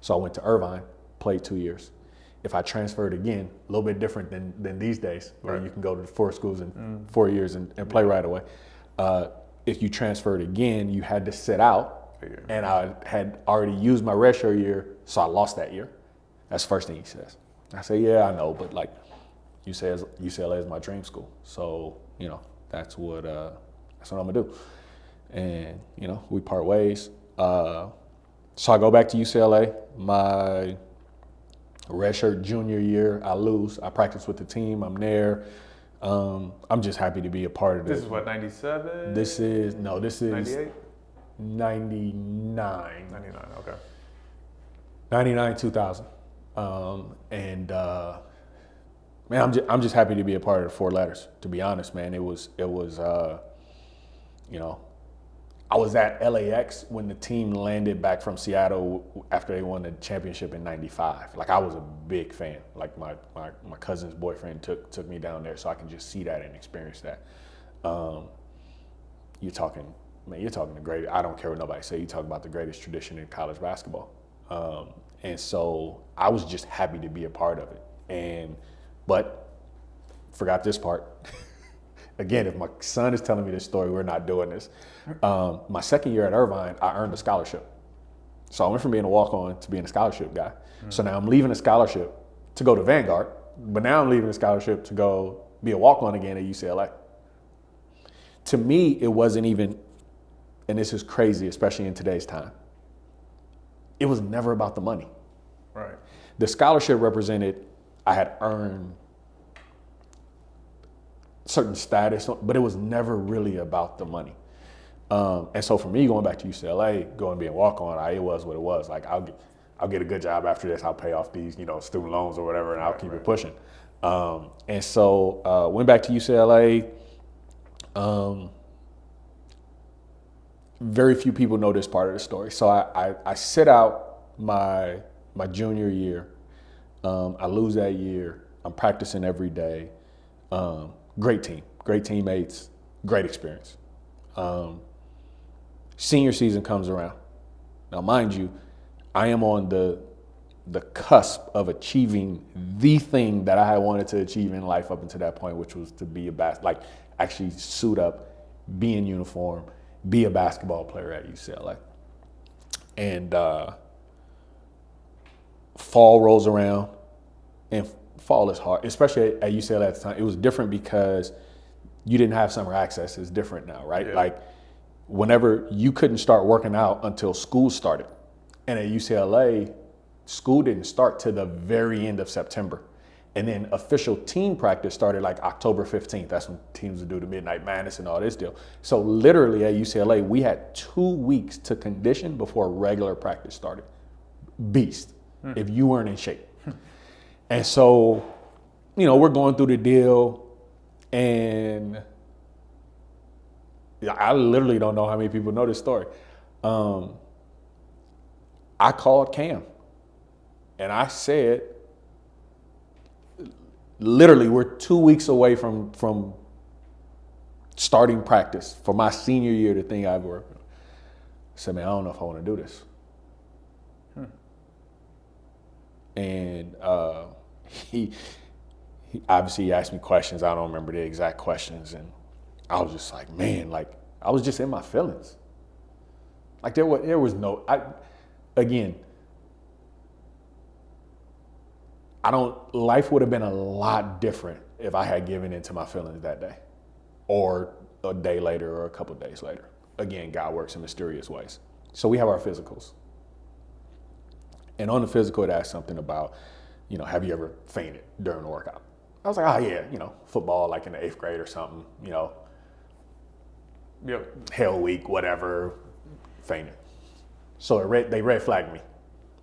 So I went to Irvine, played 2 years. If I transferred again, a little bit different than these days, where you can go to 4 schools in 4 years and play right away. If you transferred again, you had to sit out, and I had already used my redshirt year, so I lost that year. That's the first thing he says. I say, yeah, I know, but like, UCLA is my dream school, so you know that's what I'm gonna do. And you know, we part ways. So I go back to UCLA. My redshirt junior year, I lose. I practice with the team. I'm there. I'm just happy to be a part of this. This is what, 97? This is 98? 99. 99, okay. 99, 2000. Man, I'm just happy to be a part of the 4 letters. To be honest, man, it was you know, I was at LAX when the team landed back from Seattle after they won the championship in '95. Like, I was a big fan. Like, my cousin's boyfriend took me down there so I can just see that and experience that. You're talking the greatest. I don't care what nobody say. You talk about the greatest tradition in college basketball. And so I was just happy to be a part of it. But forgot this part. Again, if my son is telling me this story, we're not doing this. My second year at Irvine, I earned a scholarship. So I went from being a walk-on to being a scholarship guy. So now I'm leaving a scholarship to go to Vanguard, but now I'm leaving a scholarship to go be a walk-on again at UCLA. to me, it wasn't even, and this is crazy, especially in today's time, it was never about the money. Right. The scholarship represented I had earned certain status, but it was never really about the money. And so for me, going back to UCLA, going to be a walk-on, it was what it was. Like, I'll get a good job after this. I'll pay off these, student loans or whatever, and I'll keep it pushing. And so went back to UCLA. Very few people know this part of the story. So I sit out my junior year. I lose that year. I'm practicing every day. Great team, great teammates, great experience. Senior season comes around. Now, mind you, I am on the cusp of achieving the thing that I had wanted to achieve in life up until that point, which was to be actually suit up, be in uniform, be a basketball player at UCLA. And fall rolls around, and fall is hard, especially at UCLA at the time. It was different because you didn't have summer access. It's different now, right? Yeah. Like, whenever you couldn't start working out until school started. And at UCLA, school didn't start to the very end of September. And then official team practice started like October 15th. That's when teams would do the Midnight Madness and all this deal. So literally at UCLA, we had 2 weeks to condition before regular practice started. Beast, if you weren't in shape. And so, we're going through the deal, and I literally don't know how many people know this story. I called Cam, and I said, literally, we're 2 weeks away from starting practice for my senior year, the thing I've worked on. I said, man, I don't know if I want to do this. And he obviously asked me questions. I don't remember the exact questions. And I was just like, man, like, I was just in my feelings. Like, there was no, life would have been a lot different if I had given into my feelings that day, or a day later, or a couple of days later. Again, God works in mysterious ways. So we have our physicals. And on the physical, it asked something about, have you ever fainted during a workout? I was like, oh yeah, football, like in the 8th grade or something, Yep. Hell week, whatever, fainted. So they red flagged me.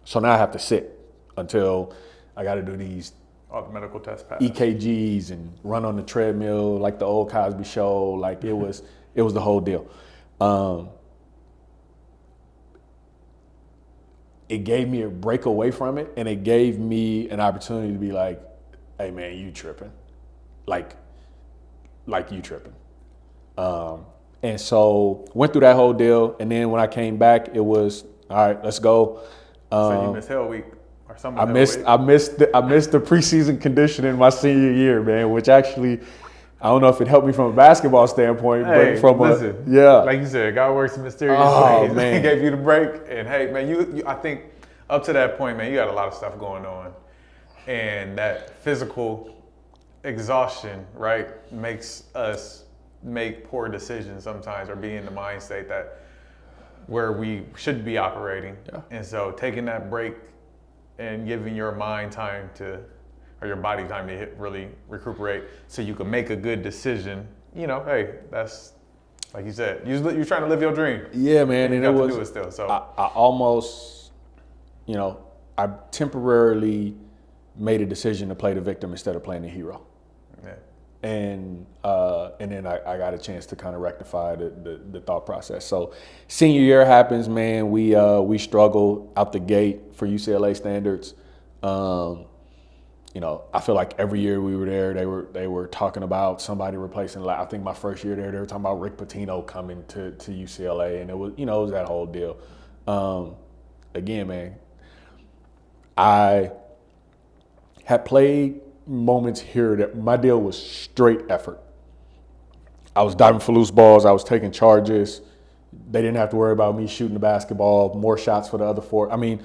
So now I have to sit until I got to do these All the medical test pass. EKGs and run on the treadmill like the old Cosby Show. Like, it was the whole deal. It gave me a break away from it, and it gave me an opportunity to be like, hey man, you tripping. Like you tripping. And so went through that whole deal, and then when I came back, it was, all right, let's go. So you missed Hell Week or something. I missed the preseason conditioning my senior year, man, which actually, I don't know if it helped me from a basketball standpoint, but from like you said, God works in mysterious ways. Man. He gave you the break, and hey, man, you I think up to that point, man, you got a lot of stuff going on, and that physical exhaustion, right, makes us make poor decisions sometimes, or be in the mind state that where we should be operating. Yeah. And so taking that break and giving your mind time to, or your body time to really recuperate, so you can make a good decision. Hey, that's, like you said, you're trying to live your dream. Yeah, man, and you it got was. to do it still. So I almost, I temporarily made a decision to play the victim instead of playing the hero. Yeah. And then I got a chance to kind of rectify the thought process. So senior year happens, man. We struggle out the gate for UCLA standards. I feel like every year we were there, they were talking about somebody replacing. I think my first year there, they were talking about Rick Pitino coming to UCLA, and it was that whole deal. Again, man, I had played moments here that my deal was straight effort. I was diving for loose balls. I was taking charges. They didn't have to worry about me shooting the basketball, more shots for the other four. I mean,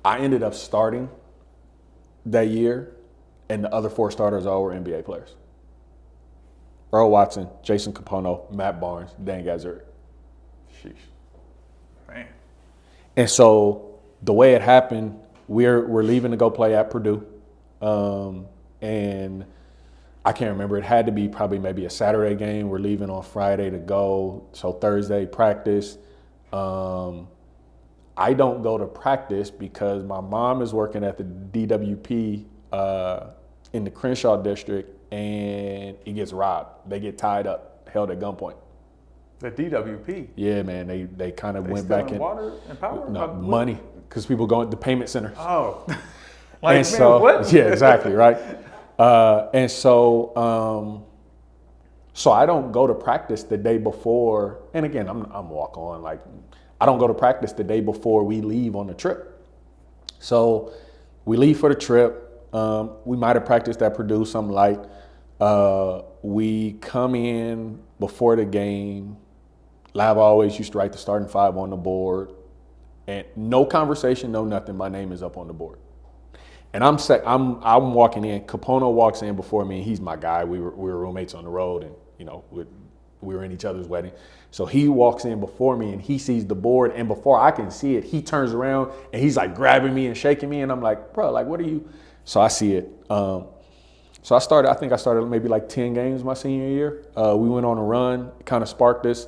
I ended up starting that year, and the other 4 starters all were NBA players. Earl Watson, Jason Capono, Matt Barnes, Dan Gazzard. Sheesh. Man. And so the way it happened, we're leaving to go play at Purdue. And I can't remember. It had to be probably maybe a Saturday game. We're leaving on Friday to go. So Thursday practice. I don't go to practice because my mom is working at the DWP in the Crenshaw district, and it gets robbed. They get tied up, held at gunpoint. The DWP. Yeah, man. They kind of went stealing back in water and power. no, money, because people go into payment centers. Oh. And man, so, what? yeah, exactly, right. And so, so I don't go to practice the day before. And again, I'm walk on. Like, I don't go to practice the day before we leave on the trip. So we leave for the trip. We might have practiced at Purdue, something light. We come in before the game. Lav always used to write the starting five on the board, and no conversation, no nothing. My name is up on the board. And I'm walking in. Capono walks in before me, and he's my guy. We were roommates on the road, and we were in each other's wedding. So he walks in before me, and he sees the board. And before I can see it, he turns around and he's like grabbing me and shaking me, and I'm like, bro, like, what are you? So I see it. So I think I started maybe like 10 games my senior year. We went on a run, kind of sparked this.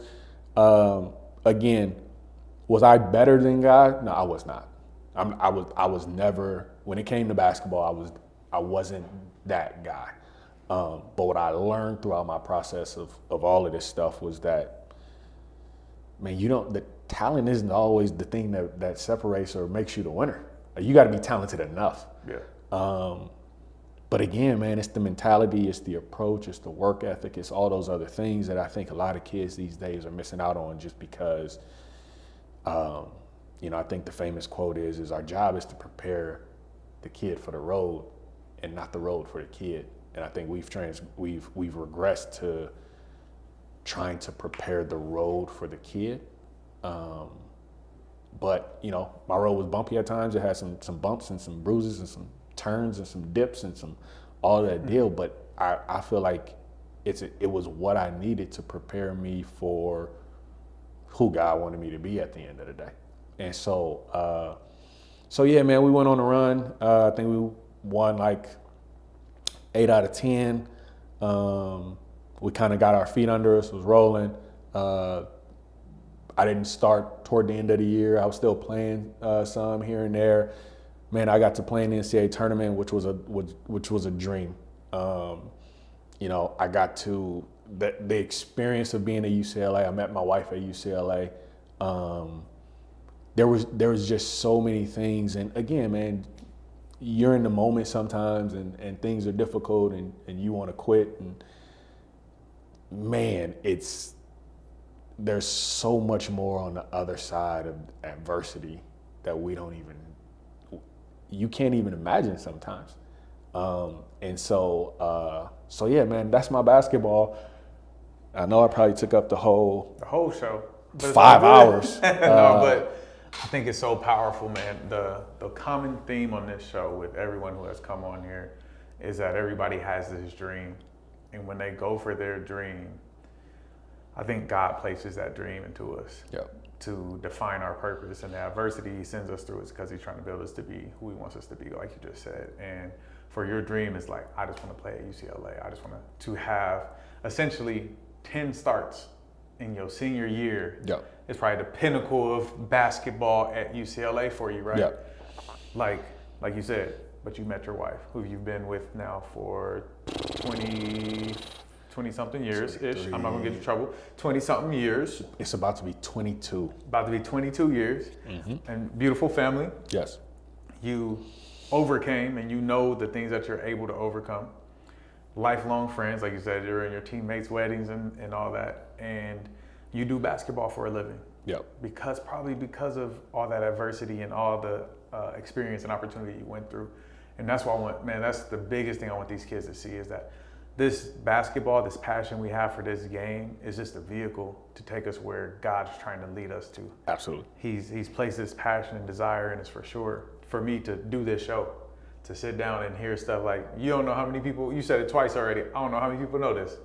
Again, was I better than guy? No, I was not. I was never. When it came to basketball, I wasn't that guy. But what I learned throughout my process of all of this stuff was that, man, the talent isn't always the thing that separates or makes you the winner. You got to be talented enough. Yeah. But again, man, it's the mentality, it's the approach, it's the work ethic, it's all those other things that I think a lot of kids these days are missing out on just because, I think the famous quote is our job is to prepare the kid for the road and not the road for the kid. And I think we've regressed to trying to prepare the road for the kid. But my road was bumpy at times. It had some bumps and some bruises and some turns and some dips and some all that deal. But I feel like it was what I needed to prepare me for who God wanted me to be at the end of the day. And so yeah, man, we went on a run. I think we won like 8 out of 10. We kind of got our feet under us, was rolling. I didn't start toward the end of the year. I was still playing some here and there. Man, I got to play in the NCAA tournament, which was a dream. I got to the experience of being at UCLA. I met my wife at UCLA. There was just so many things, and again, man, you're in the moment sometimes, and things are difficult, and you want to quit, and man, there's so much more on the other side of adversity that you can't even imagine sometimes. And so yeah, man, that's my basketball. I know I probably took up the whole show. 5 hours. No, but I think it's so powerful, man. The common theme on this show with everyone who has come on here is that everybody has this dream. And when they go for their dream, I think God places that dream into us to define our purpose. And the adversity he sends us through is because he's trying to build us to be who he wants us to be, like you just said. And for your dream, it's like, I just want to play at UCLA. I just want to have essentially 10 starts in your senior year. Yep. It's probably the pinnacle of basketball at UCLA for you, right? Yep. Like you said, but you met your wife, who you've been with now for 20-something years-ish. I'm not going to get you in trouble. 20-something years. It's about to be 22. About to be 22 years. Mm-hmm. And beautiful family. Yes. You overcame, and you know the things that you're able to overcome. Lifelong friends, like you said, you're in your teammates' weddings and all that. And you do basketball for a living. Yep. Because of all that adversity and all the experience and opportunity you went through. And that's what that's the biggest thing I want these kids to see, is that this basketball, this passion we have for this game is just a vehicle to take us where God's trying to lead us to. Absolutely. He's placed this passion and desire in us for sure, for me to do this show, to sit down and hear stuff like, you don't know how many people, you said it twice already, I don't know how many people know this,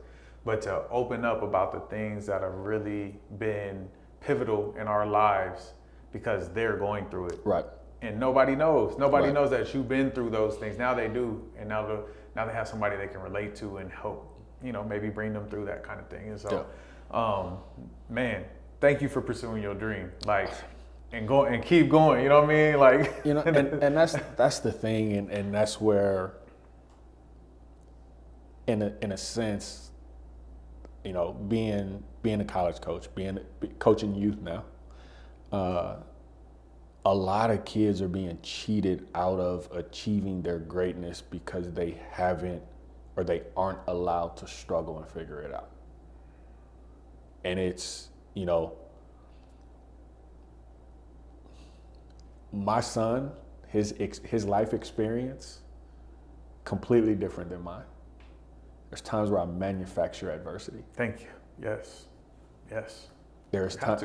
but to open up about the things that have really been pivotal in our lives because they're going through it. Right. And nobody knows. Nobody Right. knows that you've been through those things. Now they do, and now they have somebody they can relate to and help, maybe bring them through that kind of thing. And so, man, thank you for pursuing your dream, and go and keep going. You know what I mean? Like, and that's the thing, and that's where, in a sense, being a college coach, coaching youth now. A lot of kids are being cheated out of achieving their greatness because they haven't or they aren't allowed to struggle and figure it out. And it's, my son, his life experience, completely different than mine. There's times where I manufacture adversity. Thank you. Yes. Yes. There's times.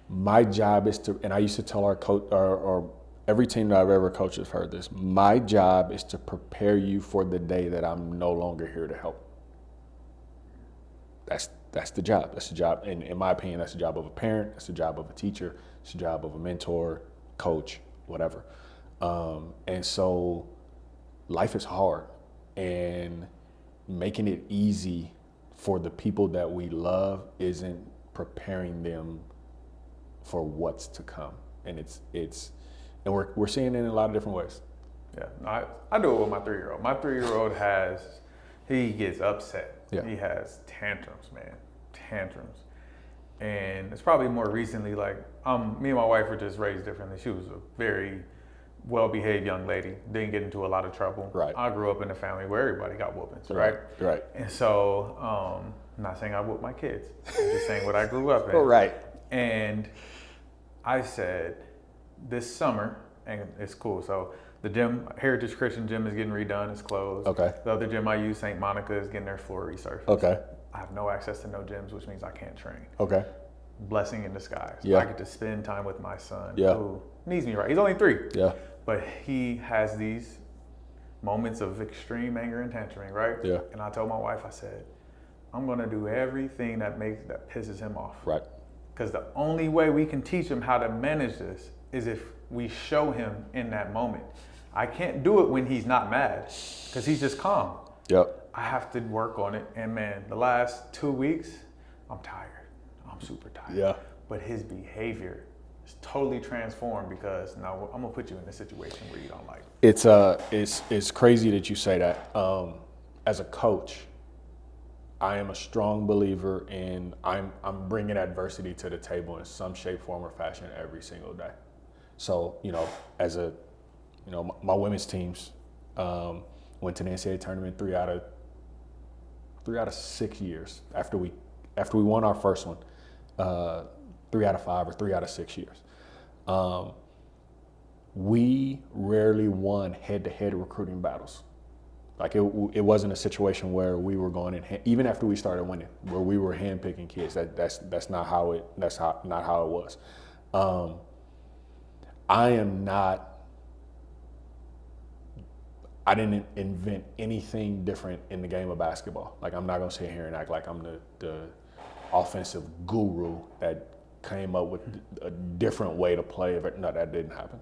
My job is to, and I used to tell our coach, or every team that I've ever coached has heard this. My job is to prepare you for the day that I'm no longer here to help. That's the job. That's the job. And in my opinion, that's the job of a parent. That's the job of a teacher. It's the job of a mentor, coach, whatever. And so, life is hard, and making it easy for the people that we love isn't preparing them for what's to come. And and we're seeing it in a lot of different ways. Yeah, I do it with my 3-year-old. My 3-year-old he gets upset. Yeah. He has tantrums, man, tantrums. And it's probably more recently, like, me and my wife were just raised differently. She was a very well-behaved young lady, didn't get into a lot of trouble. Right. I grew up in a family where everybody got whoopings, right? Right. And so, I'm not saying I whoop my kids, I'm just saying what I grew up in. Right. And I said, this summer, and it's cool. So the gym, Heritage Christian Gym, is getting redone. It's closed. Okay. The other gym I use, St. Monica, is getting their floor resurfaced. Okay. I have no access to no gyms, which means I can't train. Okay. Blessing in disguise. Yeah. I get to spend time with my son, Yeah. who needs me right. He's only 3. Yeah. But he has these moments of extreme anger and tantruming, right? Yeah. And I told my wife, I said, I'm gonna do everything that pisses him off. Right. Because the only way we can teach him how to manage this is if we show him in that moment. I can't do it when he's not mad, because he's just calm. Yep. I have to work on it. And man, the last 2 weeks, I'm tired. I'm super tired. Yeah. But his behavior is totally transformed because now I'm gonna put you in a situation where you don't like it. It's crazy that you say that. As a coach, I am a strong believer in I'm bringing adversity to the table in some shape, form, or fashion every single day. So, as my women's teams went to the NCAA tournament 3 out of 6 years after we won our first one. 3 out of 5 or 3 out of 6 years. We rarely won head-to-head recruiting battles. Like it wasn't a situation where we were going in, even after we started winning, where we were handpicking kids. That's not how it was. I didn't invent anything different in the game of basketball. Like, I'm not gonna sit here and act like I'm the offensive guru that came up with a different way to play. No, that didn't happen.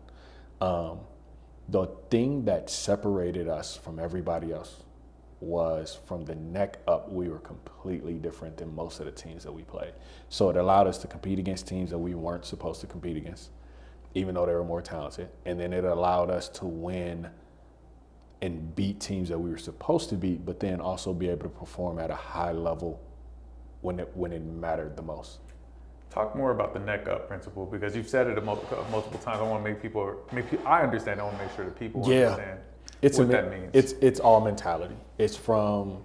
The thing that separated us from everybody else was from the neck up, we were completely different than most of the teams that we played. So it allowed us to compete against teams that we weren't supposed to compete against, even though they were more talented. And then it allowed us to win and beat teams that we were supposed to beat, but then also be able to perform at a high level when it mattered the most. Talk more about the neck up principle, because you've said it multiple times. I want to make people, I understand. I want to make sure that people understand what that means. It's all mentality. It's from,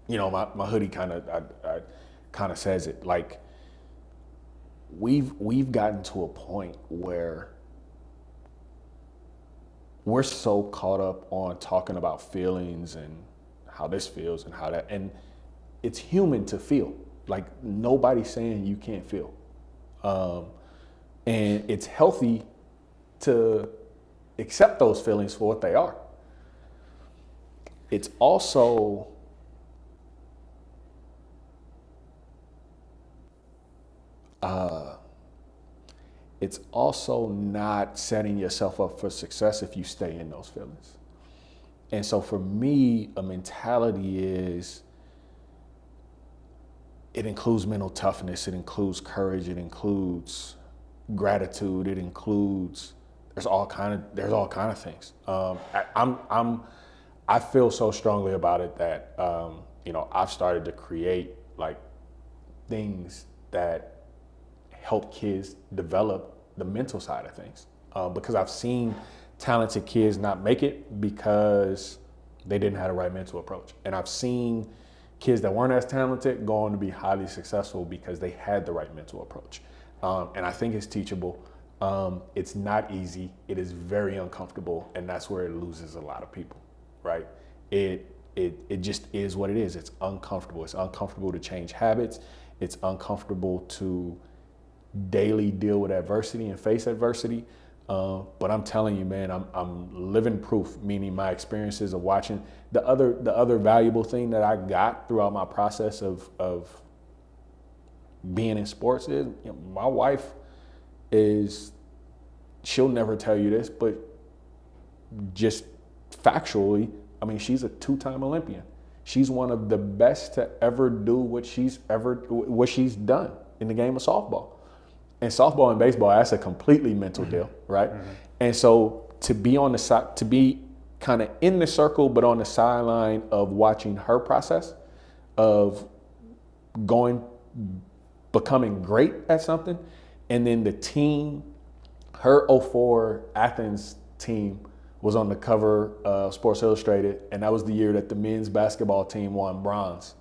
my hoodie kind of says it. Like, we've gotten to a point where we're so caught up on talking about feelings and how this feels and how that, and it's human to feel. Like, nobody's saying you can't feel. And it's healthy to accept those feelings for what they are. It's also it's also not setting yourself up for success if you stay in those feelings. And so for me, a mentality is, it includes mental toughness, it includes courage, it includes gratitude, it includes, there's all kind of things. I feel so strongly about it that I've started to create like things that help kids develop the mental side of things, because I've seen talented kids not make it because they didn't have the right mental approach, and I've seen kids that weren't as talented go on to be highly successful because they had the right mental approach. And I think it's teachable. It's not easy. It is very uncomfortable, and that's where it loses a lot of people, right? It just is what it is. It's uncomfortable. It's uncomfortable to change habits. It's uncomfortable to daily deal with adversity and face adversity. But I'm telling you, man, I'm living proof, meaning my experiences of watching. The other valuable thing that I got throughout my process of being in sports is, my wife she'll never tell you this, but just factually, I mean, she's a 2-time Olympian. She's one of the best to ever do what she's done in the game of softball. And softball and baseball, that's a completely mental deal, right? Mm-hmm. And so to be on the side, to be kind of in the circle, but on the sideline of watching her process of becoming great at something, and then the team, her '04 Athens team was on the cover of Sports Illustrated, and that was the year that the men's basketball team won bronze.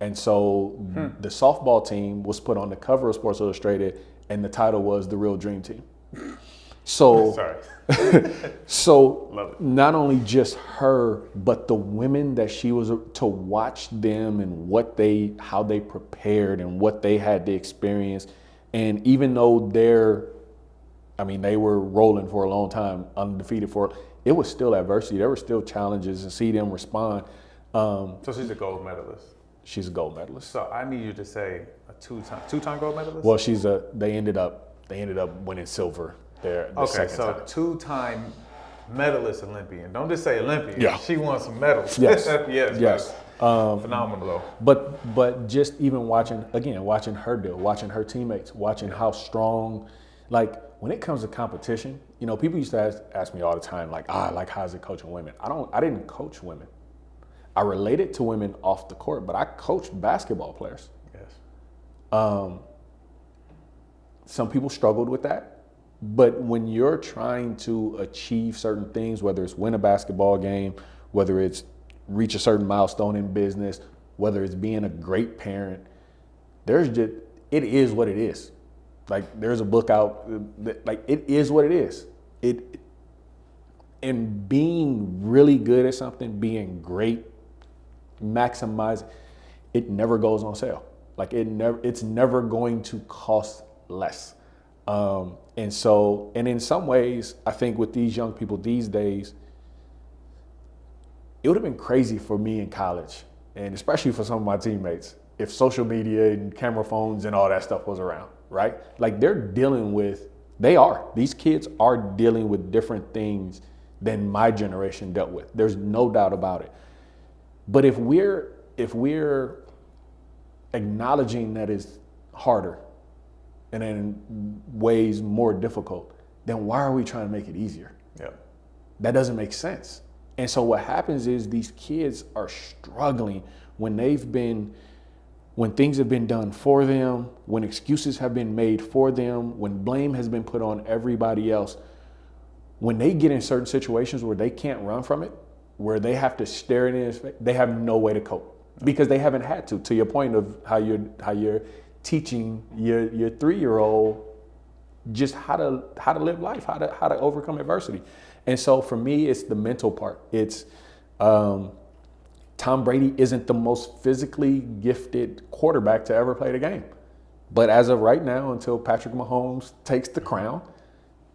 And so the softball team was put on the cover of Sports Illustrated, and the title was The Real Dream Team. So, so not only just her, but the women that she was, to watch them and how they prepared and what they had to experience. And even though they were rolling for a long time, undefeated it was still adversity. There were still challenges, and see them respond. So she's a gold medalist. She's a gold medalist. So I need you to say a two-time gold medalist? Well, they ended up winning silver there the second time. Two-time medalist Olympian. Don't just say Olympian. Yeah. She won some medals. Yes. yes. Phenomenal though. But just even watching her deal, watching her teammates, watching how strong, like when it comes to competition, people used to ask me all the time, like, how's it coaching women? I didn't coach women. I related to women off the court, but I coached basketball players. Yes. Some people struggled with that, but when you're trying to achieve certain things, whether it's win a basketball game, whether it's reach a certain milestone in business, whether it's being a great parent, it is what it is. Like, there's a book out, like, it is what it is. And being really good at something, being great, maximize, it never goes on sale. Like, it's never going to cost less. And in some ways, I think with these young people these days, it would have been crazy for me in college, and especially for some of my teammates, if social media and camera phones and all that stuff was around, right? Like, these kids are dealing with different things than my generation dealt with. There's no doubt about it. But if we're acknowledging that it's harder and in ways more difficult, then why are we trying to make it easier? Yeah. That doesn't make sense. And so what happens is these kids are struggling when things have been done for them, when excuses have been made for them, when blame has been put on everybody else. When they get in certain situations where they can't run from it, where they have to stare it in his face, they have no way to cope because they haven't had to. To your point of how you're teaching your 3-year-old just how to live life, how to overcome adversity. And so for me, it's the mental part. It's Tom Brady isn't the most physically gifted quarterback to ever play the game. But as of right now, until Patrick Mahomes takes the crown,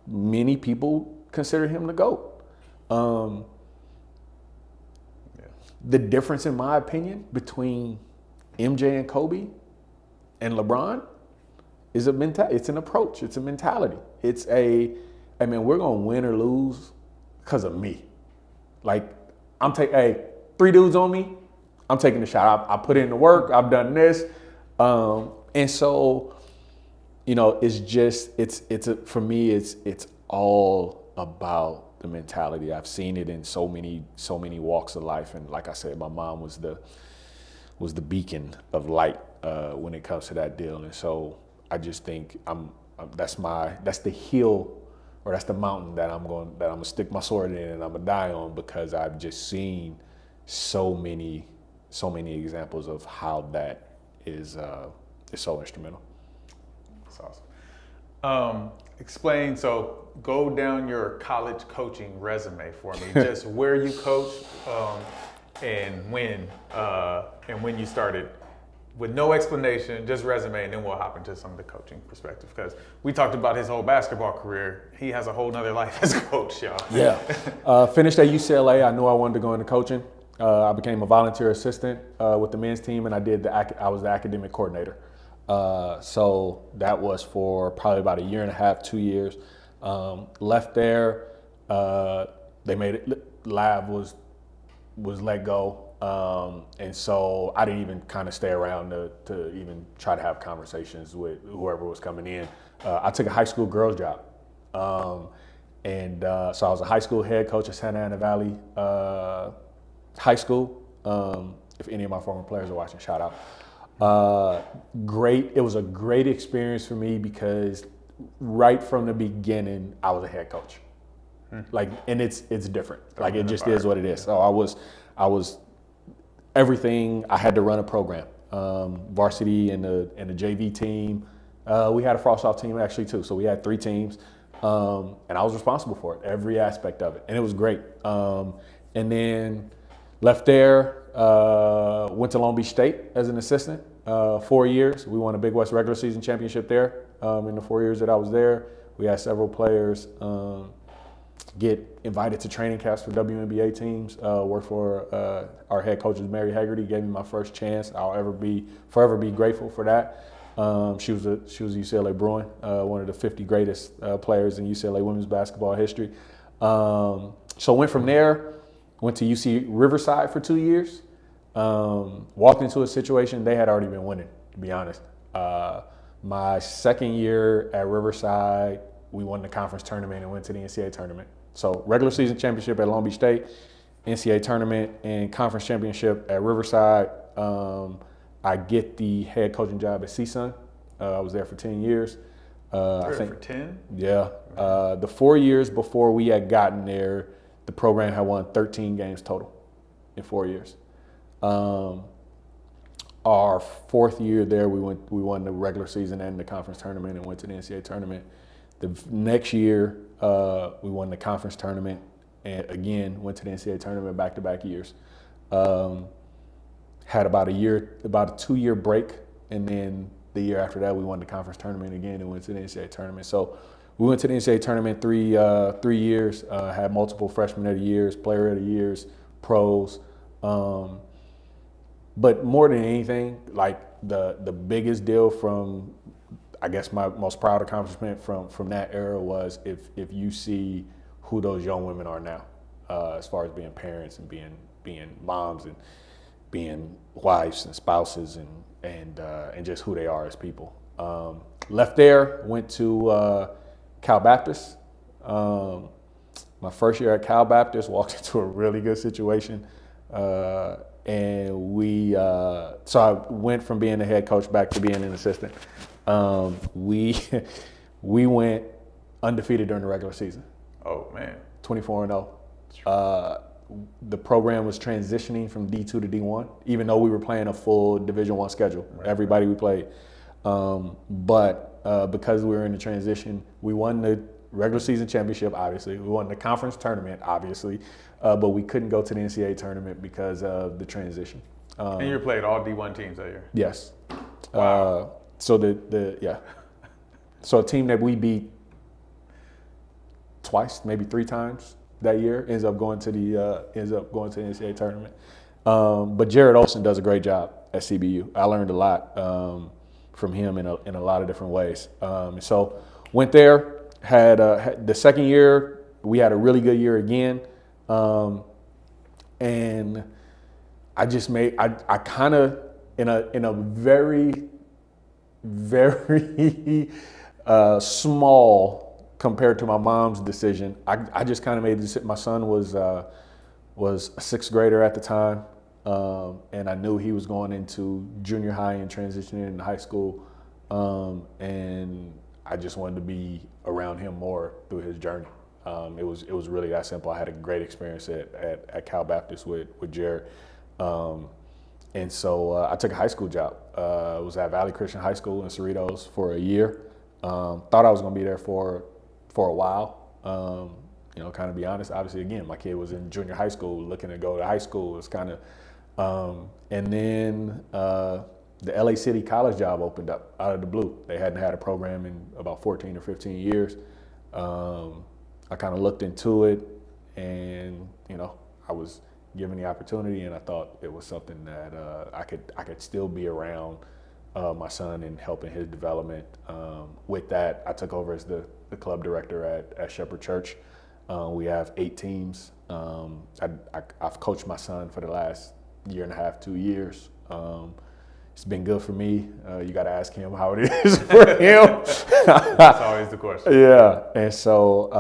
many people consider him the GOAT. The difference, in my opinion, between MJ and Kobe and LeBron is it's an approach. It's a mentality. I mean, we're gonna win or lose because of me. Like, hey, 3 dudes on me, I'm taking the shot. I put in the work. I've done this, and so, for me, it's all about the mentality. I've seen it in so many walks of life, and like I said, my mom was the beacon of light when it comes to that deal, and so I just think that's the hill, or that's the mountain that I'm gonna stick my sword in and I'm gonna die on, because I've just seen so many examples of how that is so instrumental. That's awesome. Explain, so go down your college coaching resume for me. Just where you coached, and when you started, with no explanation, just resume, and then we'll hop into some of the coaching perspective, because we talked about his whole basketball career. He has a whole nother life as a coach, y'all. Yeah. Finished at UCLA. I knew I wanted to go into coaching. I became a volunteer assistant with the men's team, and I was the academic coordinator. So that was for probably about 1.5 years, 2 years. Left there. They made it. Lab was let go. And so I didn't even kind of stay around to even try to have conversations with whoever was coming in. I took a high school girls job. So I was a high school head coach at Santa Ana Valley High School. If any of my former players are watching, shout out. Great. It was a great experience for me because right from the beginning, I was a head coach. Like, and it's different. Like, it just is what it is. So I was everything. I had to run a program, varsity and the JV team. We had a frost-off team actually too. So we had 3 teams, and I was responsible for it, every aspect of it, and it was great. And then left there, went to Long Beach State as an assistant, 4 years. We won a Big West regular season championship there. In the 4 years that I was there, we had several players get invited to training camps for WNBA teams. Worked for our head coach, Mary Haggerty, gave me my first chance. I'll forever be grateful for that. She was a UCLA Bruin, one of the 50 greatest players in UCLA women's basketball history. So went from there, went to UC Riverside for 2 years. Walked into a situation they had already been winning, to be honest. My second year at Riverside, we won the conference tournament and went to the NCAA tournament. So regular season championship at Long Beach State, NCAA tournament, and conference championship at Riverside. I get the head coaching job at CSUN. I was there for 10 years. I think for 10? Yeah. The 4 years before we had gotten there, the program had won 13 games total in 4 years. Our 4th year there, we won the regular season and the conference tournament and went to the NCAA tournament. The next year, we won the conference tournament and again went to the NCAA tournament back-to-back years. Had about a 2-year break, and then the year after that, we won the conference tournament again and went to the NCAA tournament. So we went to the NCAA tournament 3 years. Had multiple freshman of the years, player of the years, pros. But more than anything, like the biggest deal from, I guess, my most proud accomplishment from that era was if you see who those young women are now, as far as being parents and being moms and being wives and spouses and just who they are as people. Left there, went to Cal Baptist. My first year at Cal Baptist, walked into a really good situation. So I went from being the head coach back to being an assistant. We went undefeated during the regular season. Oh man. 24-0. The program was transitioning from D2 to D1, even though we were playing a full Division I schedule. Right. Everybody we played. But because we were in the transition, we won the regular season championship, obviously. We won the conference tournament, obviously. But we couldn't go to the NCAA tournament because of the transition. And you played all D1 teams that year? Yes. Wow. So So a team that we beat twice, maybe 3 times that year, ends up going to the NCAA tournament. But Jared Olson does a great job at CBU. I learned a lot from him in a lot of different ways. And so went there, had the second year, we had a really good year again. And I just I kind of, in a very, very small compared to my mom's decision, I just kind of made this. My son was a sixth grader at the time, and I knew he was going into junior high and transitioning into high school, and I just wanted to be around him more through his journey. It was really that simple. I had a great experience at Cal Baptist with Jared, and so I took a high school job. I was at Valley Christian High School in Cerritos for a year. Thought I was going to be there for a while. Kind of be honest. Obviously, again, my kid was in junior high school, looking to go to high school. It's kind of, and then the LA City college job opened up out of the blue. They hadn't had a program in about 14 or 15 years. I kind of looked into it, and I was given the opportunity, and I thought it was something that I could still be around my son and helping his development. With that, I took over as the club director at Shepherd Church. We have 8 teams. I've coached my son for the last year and a half, 2 years. It's been good for me. You got to ask him how it is for him. That's always the question. Yeah, and so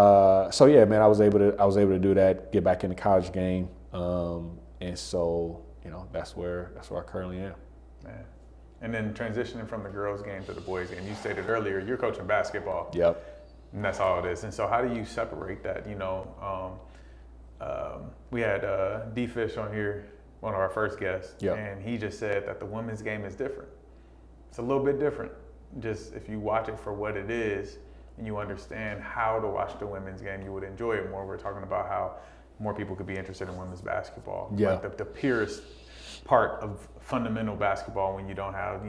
yeah, man, I was able to do that, get back in the college game, and so that's where I currently am. Man. And then transitioning from the girls' game to the boys' game, you stated earlier you're coaching basketball. Yep. And that's all it is. And so how do you separate that? We had D-Fish on here, one of our first guests, Yep. and he just said that the women's game is different. It's a little bit different. Just if you watch it for what it is and you understand how to watch the women's game, you would enjoy it more. We're talking about how more people could be interested in women's basketball. Yeah. Like the purest part of fundamental basketball when you don't have,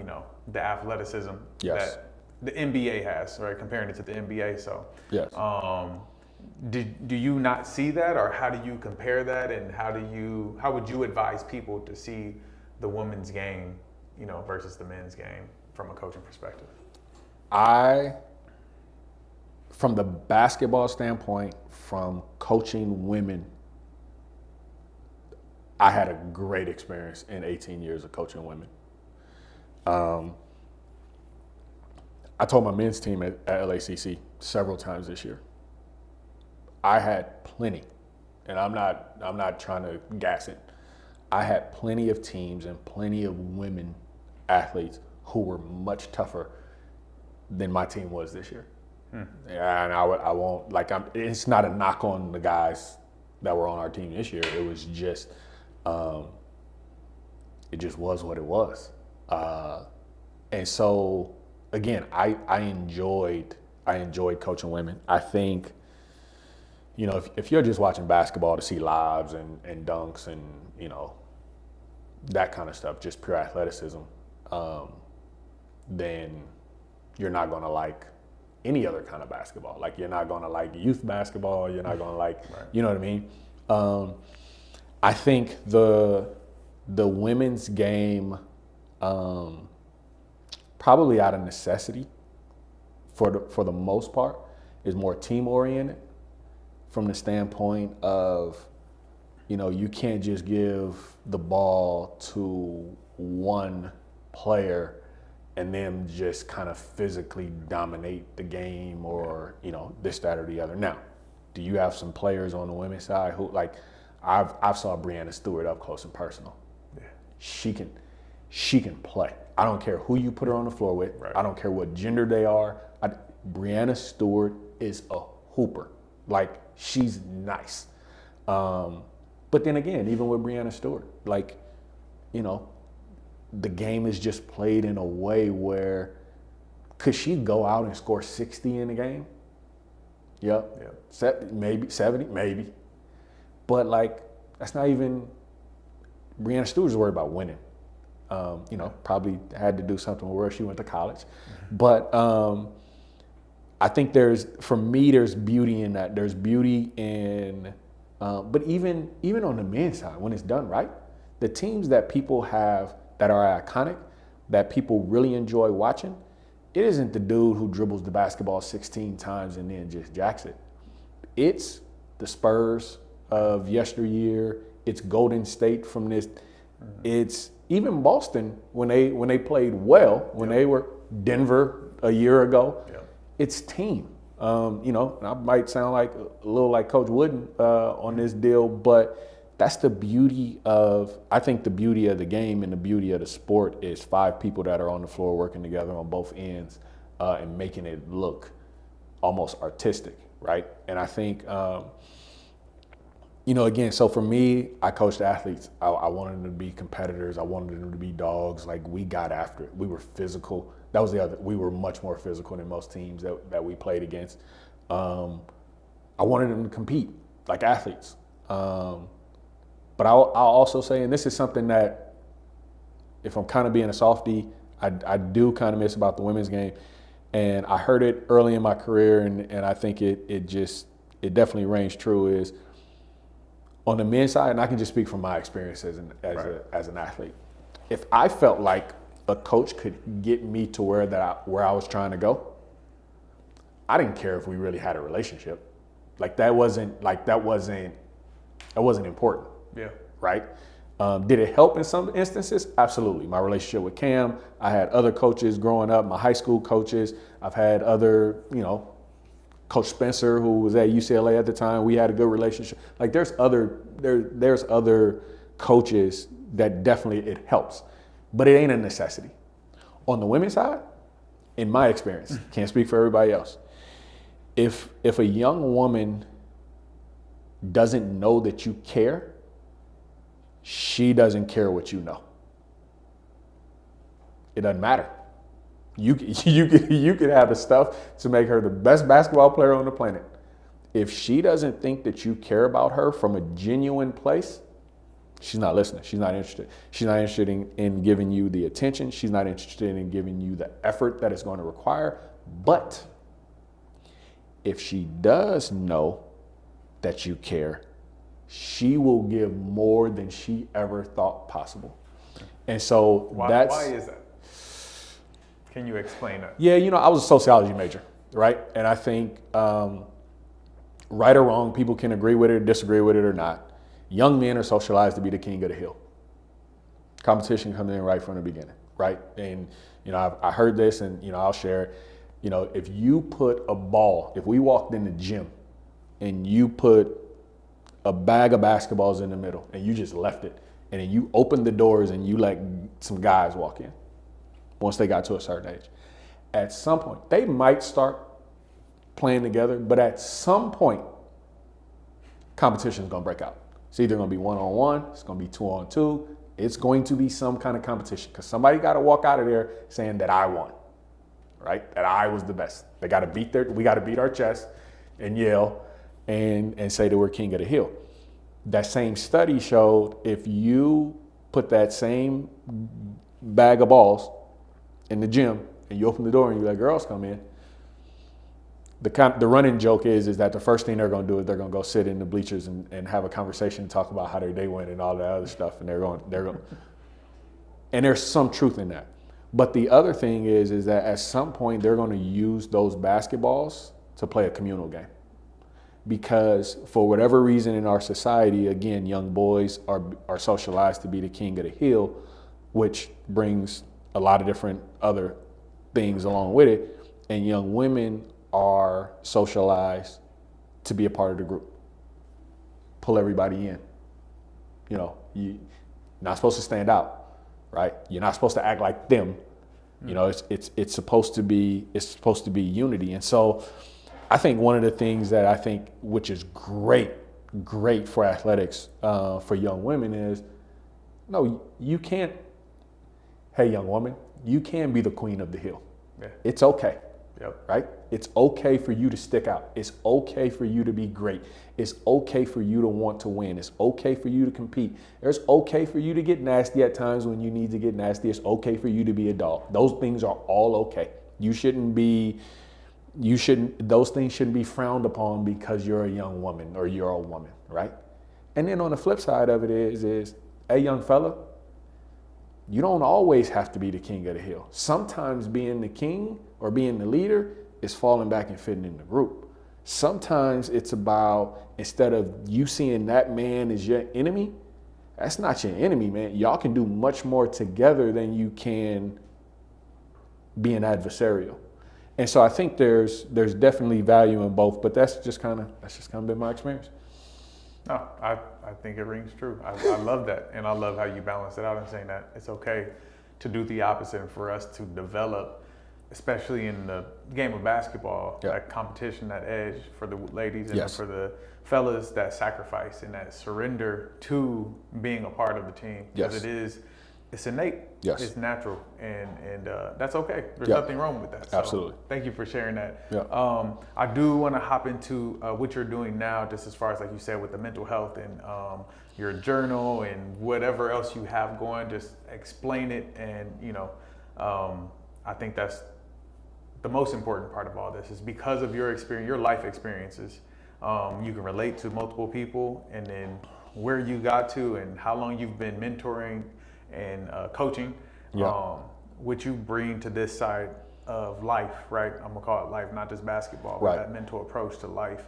the athleticism Yes. that the NBA has, right? Comparing it to the NBA. So, Yes. do you not see that, or how do you compare that, and how would you advise people to see the women's game, versus the men's game from a coaching perspective? From the basketball standpoint, from coaching women, I had a great experience in 18 years of coaching women. I told my men's team at LACC several times this year, I had plenty, and I'm not trying to gas it. I had plenty of teams and plenty of women athletes who were much tougher than my team was this year. Yeah, and I won't, it's not a knock on the guys that were on our team this year. It was just, it just was what it was. And so, again, I enjoyed coaching women. I think, if you're just watching basketball to see lobs and dunks and, that kind of stuff, just pure athleticism, then you're not going to like any other kind of basketball. Like, you're not going to like youth basketball. You're not going to like, Right. You know what I mean? I think the women's game, probably out of necessity, for the most part, is more team oriented. From the standpoint of, you can't just give the ball to one player and then just kind of physically dominate the game, or this, that, or the other. Now, do you have some players on the women's side who, like, I've saw Breanna Stewart up close and personal. Yeah. She can play. I don't care who you put her on the floor with. Right. I don't care what gender they are. Breanna Stewart is a hooper. Like, she's nice. But then again, even with Breanna Stewart, the game is just played in a way where, could she go out and score 60 in a game? Yep. Maybe 70, maybe. But that's not even, Breanna Stewart's worried about winning. Probably had to do something where she went to college. Mm-hmm. But I think there's beauty in that. There's beauty in, but even on the men's side, when it's done right, the teams that people have that are iconic that people really enjoy watching, it isn't the dude who dribbles the basketball 16 times and then just jacks it. It's the Spurs of yesteryear. It's Golden State from this. It's even Boston when they played well, when they were Denver a year ago. It's team. I might sound like a little like Coach Wooden on this deal, but that's the beauty of, I think the beauty of the game and the beauty of the sport is 5 people that are on the floor working together on both ends and making it look almost artistic, right? And I think, again, so for me, I coached athletes. I wanted them to be competitors. I wanted them to be dogs. Like, we got after it. We were physical. That was the other. We were much more physical than most teams that we played against. I wanted them to compete like athletes. But I'll also say, and this is something that, if I'm kind of being a softie, I do kind of miss about the women's game. And I heard it early in my career, and I think it definitely rings true, is on the men's side, and I can just speak from my experience as an athlete. If I felt like a coach could get me to where I was trying to go, I didn't care if we really had a relationship. That wasn't important. Yeah. Right? Did it help in some instances? Absolutely. My relationship with Cam, I had other coaches growing up, my high school coaches. I've had other, Coach Spencer, who was at UCLA at the time. We had a good relationship. There's other coaches that definitely it helps, but it ain't a necessity. On the women's side, in my experience, can't speak for everybody else. If a young woman doesn't know that you care, she doesn't care what you know. It doesn't matter. You could have the stuff to make her the best basketball player on the planet. If she doesn't think that you care about her from a genuine place, she's not listening. She's not interested. She's not interested in giving you the attention. She's not interested in giving you the effort that it's going to require. But if she does know that you care, she will give more than she ever thought possible. And so why is that? Can you explain that? Yeah, I was a sociology major, right? And I think right or wrong, people can agree with it or disagree with it or not. Young men are socialized to be the king of the hill. Competition comes in right from the beginning, right? And, I heard this, and, I'll share it. If you put a ball, if we walked in the gym and you put a bag of basketballs in the middle and you just left it, and then you open the doors and you let some guys walk in once they got to a certain age, at some point, they might start playing together, but at some point, competition is going to break out. It's either going to be one-on-one, it's going to be two-on-two, it's going to be some kind of competition, because somebody got to walk out of there saying that I won, right? That I was the best. We got to beat our chest and yell and say that we're king of the hill. That same study showed if you put that same bag of balls in the gym and you open the door and you let girls come in, the running joke is that the first thing they're going to do is they're going to go sit in the bleachers and have a conversation and talk about how their day went and all that other stuff, and they're going and there's some truth in that. But the other thing is that at some point they're going to use those basketballs to play a communal game. Because for whatever reason in our society, again, young boys are socialized to be the king of the hill, which brings a lot of different other things along with it. And young women are socialized to be a part of the group. Pull everybody in. You're not supposed to stand out, right? You're not supposed to act like them. It's supposed to be unity. And so I think one of the things that which is great for athletics, for young women is, no, you can't, hey, young woman, you can be the queen of the hill. Yeah. It's okay. Yep. Right? It's okay for you to stick out. It's okay for you to be great. It's okay for you to want to win. It's okay for you to compete. It's okay for you to get nasty at times when you need to get nasty. It's okay for you to be a dog. Those things are all okay. Those things shouldn't be frowned upon because you're a young woman or you're a woman, right? And then on the flip side of it is, hey, young fella, you don't always have to be the king of the hill. Sometimes being the king or being the leader is falling back and fitting in the group. Sometimes it's about, instead of you seeing that man as your enemy, that's not your enemy, man. Y'all can do much more together than you can being adversarial. And so I think there's definitely value in both, but that's just kind of been my experience. No, I think it rings true. I love that. And I love how you balance it out and saying that it's okay to do the opposite and for us to develop, especially in the game of basketball, that competition, that edge for the ladies and for the fellas, that sacrifice and that surrender to being a part of the team. Because it's innate, it's natural, and that's okay. There's nothing wrong with that. So absolutely. Thank you for sharing that. Yeah. I do want to hop into what you're doing now, just as far as, like you said, with the mental health and your journal and whatever else you have going. Just explain it, and I think that's the most important part of all this, is because of your experience, your life experiences. You can relate to multiple people, and then where you got to and how long you've been mentoring and coaching, which you bring to this side of life, right? I'm gonna call it life, not just basketball, but that mental approach to life.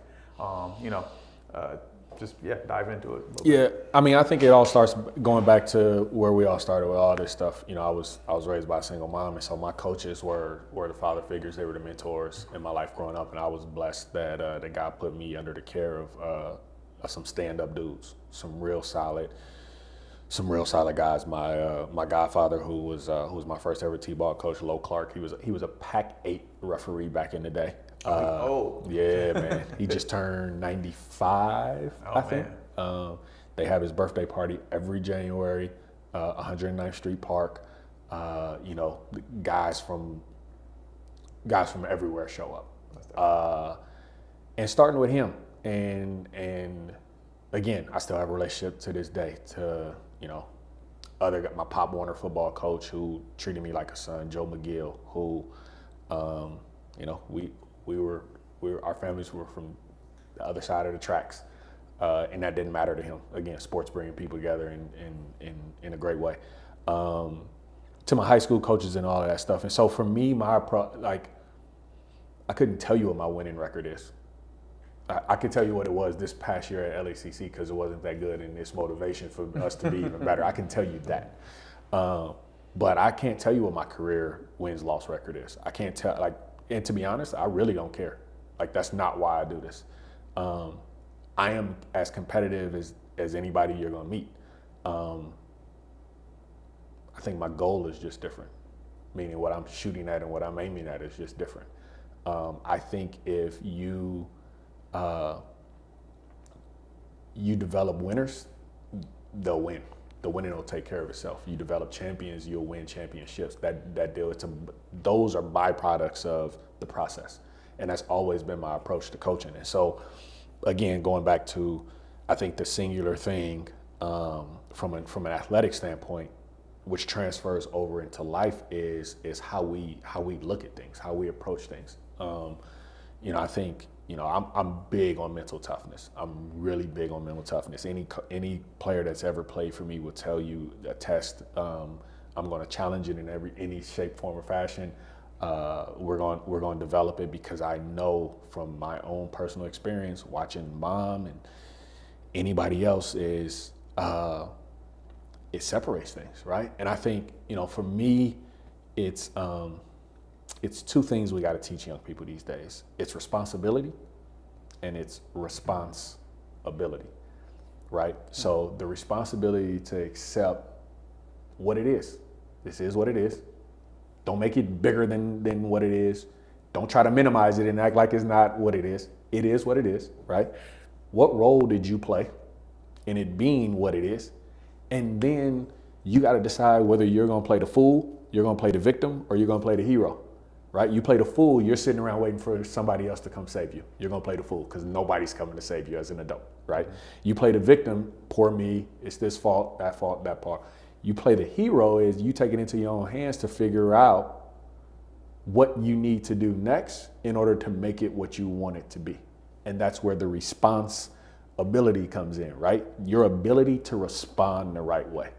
Just dive into it. Yeah, I mean, I think it all starts going back to where we all started with all this stuff. I was raised by a single mom, and so my coaches were the father figures. They were the mentors in my life growing up, and I was blessed that God put me under the care of some stand-up dudes, some real solid guys. My godfather, who was my first ever T-ball coach, Lo Clark. He was a Pac-8 referee back in the day. Yeah, man. He just turned 95, I think. They have his birthday party every January, 109th Street Park. Guys from everywhere show up. And starting with him, and again, I still have a relationship to this day to my Pop Warner football coach, who treated me like a son, Joe McGill, who our families were from the other side of the tracks, and that didn't matter to him. Again, sports bringing people together in a great way. To my high school coaches and all of that stuff. And so for me, I couldn't tell you what my winning record is. I could tell you what it was this past year at LACC, because it wasn't that good, and it's motivation for us to be even better. I can tell you that. But I can't tell you what my career wins-loss record is. I can't tell, and to be honest, I really don't care. That's not why I do this. I am as competitive as anybody you're gonna meet. I think my goal is just different, meaning what I'm shooting at and what I'm aiming at is just different. I think if you develop winners, they'll win. The winning will take care of itself. You develop champions, you'll win championships. That deal, those are byproducts of the process. And that's always been my approach to coaching. And so, again, going back to, I think the singular thing from an athletic standpoint, which transfers over into life, is how we look at things, how we approach things. I think, I'm big on mental toughness. I'm really big on mental toughness. Any player that's ever played for me will tell you, attest. I'm going to challenge it in any shape, form, or fashion. We're going to develop it, because I know from my own personal experience watching Mom and anybody else is it separates things, right? And I think for me, it's two things we got to teach young people these days. It's responsibility and it's responsibility, right? So the responsibility to accept what it is. This is what it is. Don't make it bigger than what it is. Don't try to minimize it and act like it's not what it is. It is what it is, right? What role did you play in it being what it is? And then you got to decide whether you're going to play the fool, you're going to play the victim, or you're going to play the hero, right? You play the fool, you're sitting around waiting for somebody else to come save you. You're going to play the fool because nobody's coming to save you as an adult, right? You play the victim, poor me, it's this fault, that part. You play the hero is you take it into your own hands to figure out what you need to do next in order to make it what you want it to be. And that's where the responsibility comes in, right? Your ability to respond the right way.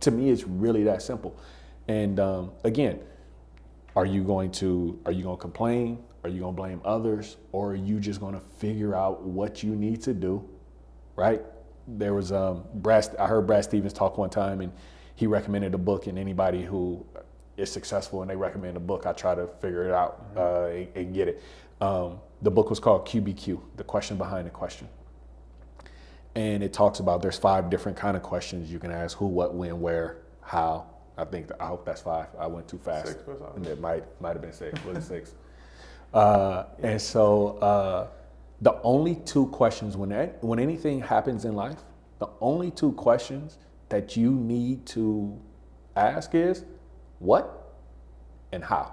To me, it's really that simple. And again, are you going to complain? Are you going to blame others? Or are you just going to figure out what you need to do, right? There was I heard Brad Stevens talk one time, and he recommended a book, and anybody who is successful and they recommend a book, I try to figure it out and get it. The book was called QBQ, The Question Behind the Question. And it talks about there's 5 different kind of questions you can ask: who, what, when, where, how. I hope that's 5. I went too fast. 6 was And it might have been 6. Was it 6? And so the only 2 questions when anything happens in life, the only 2 questions that you need to ask is what and how.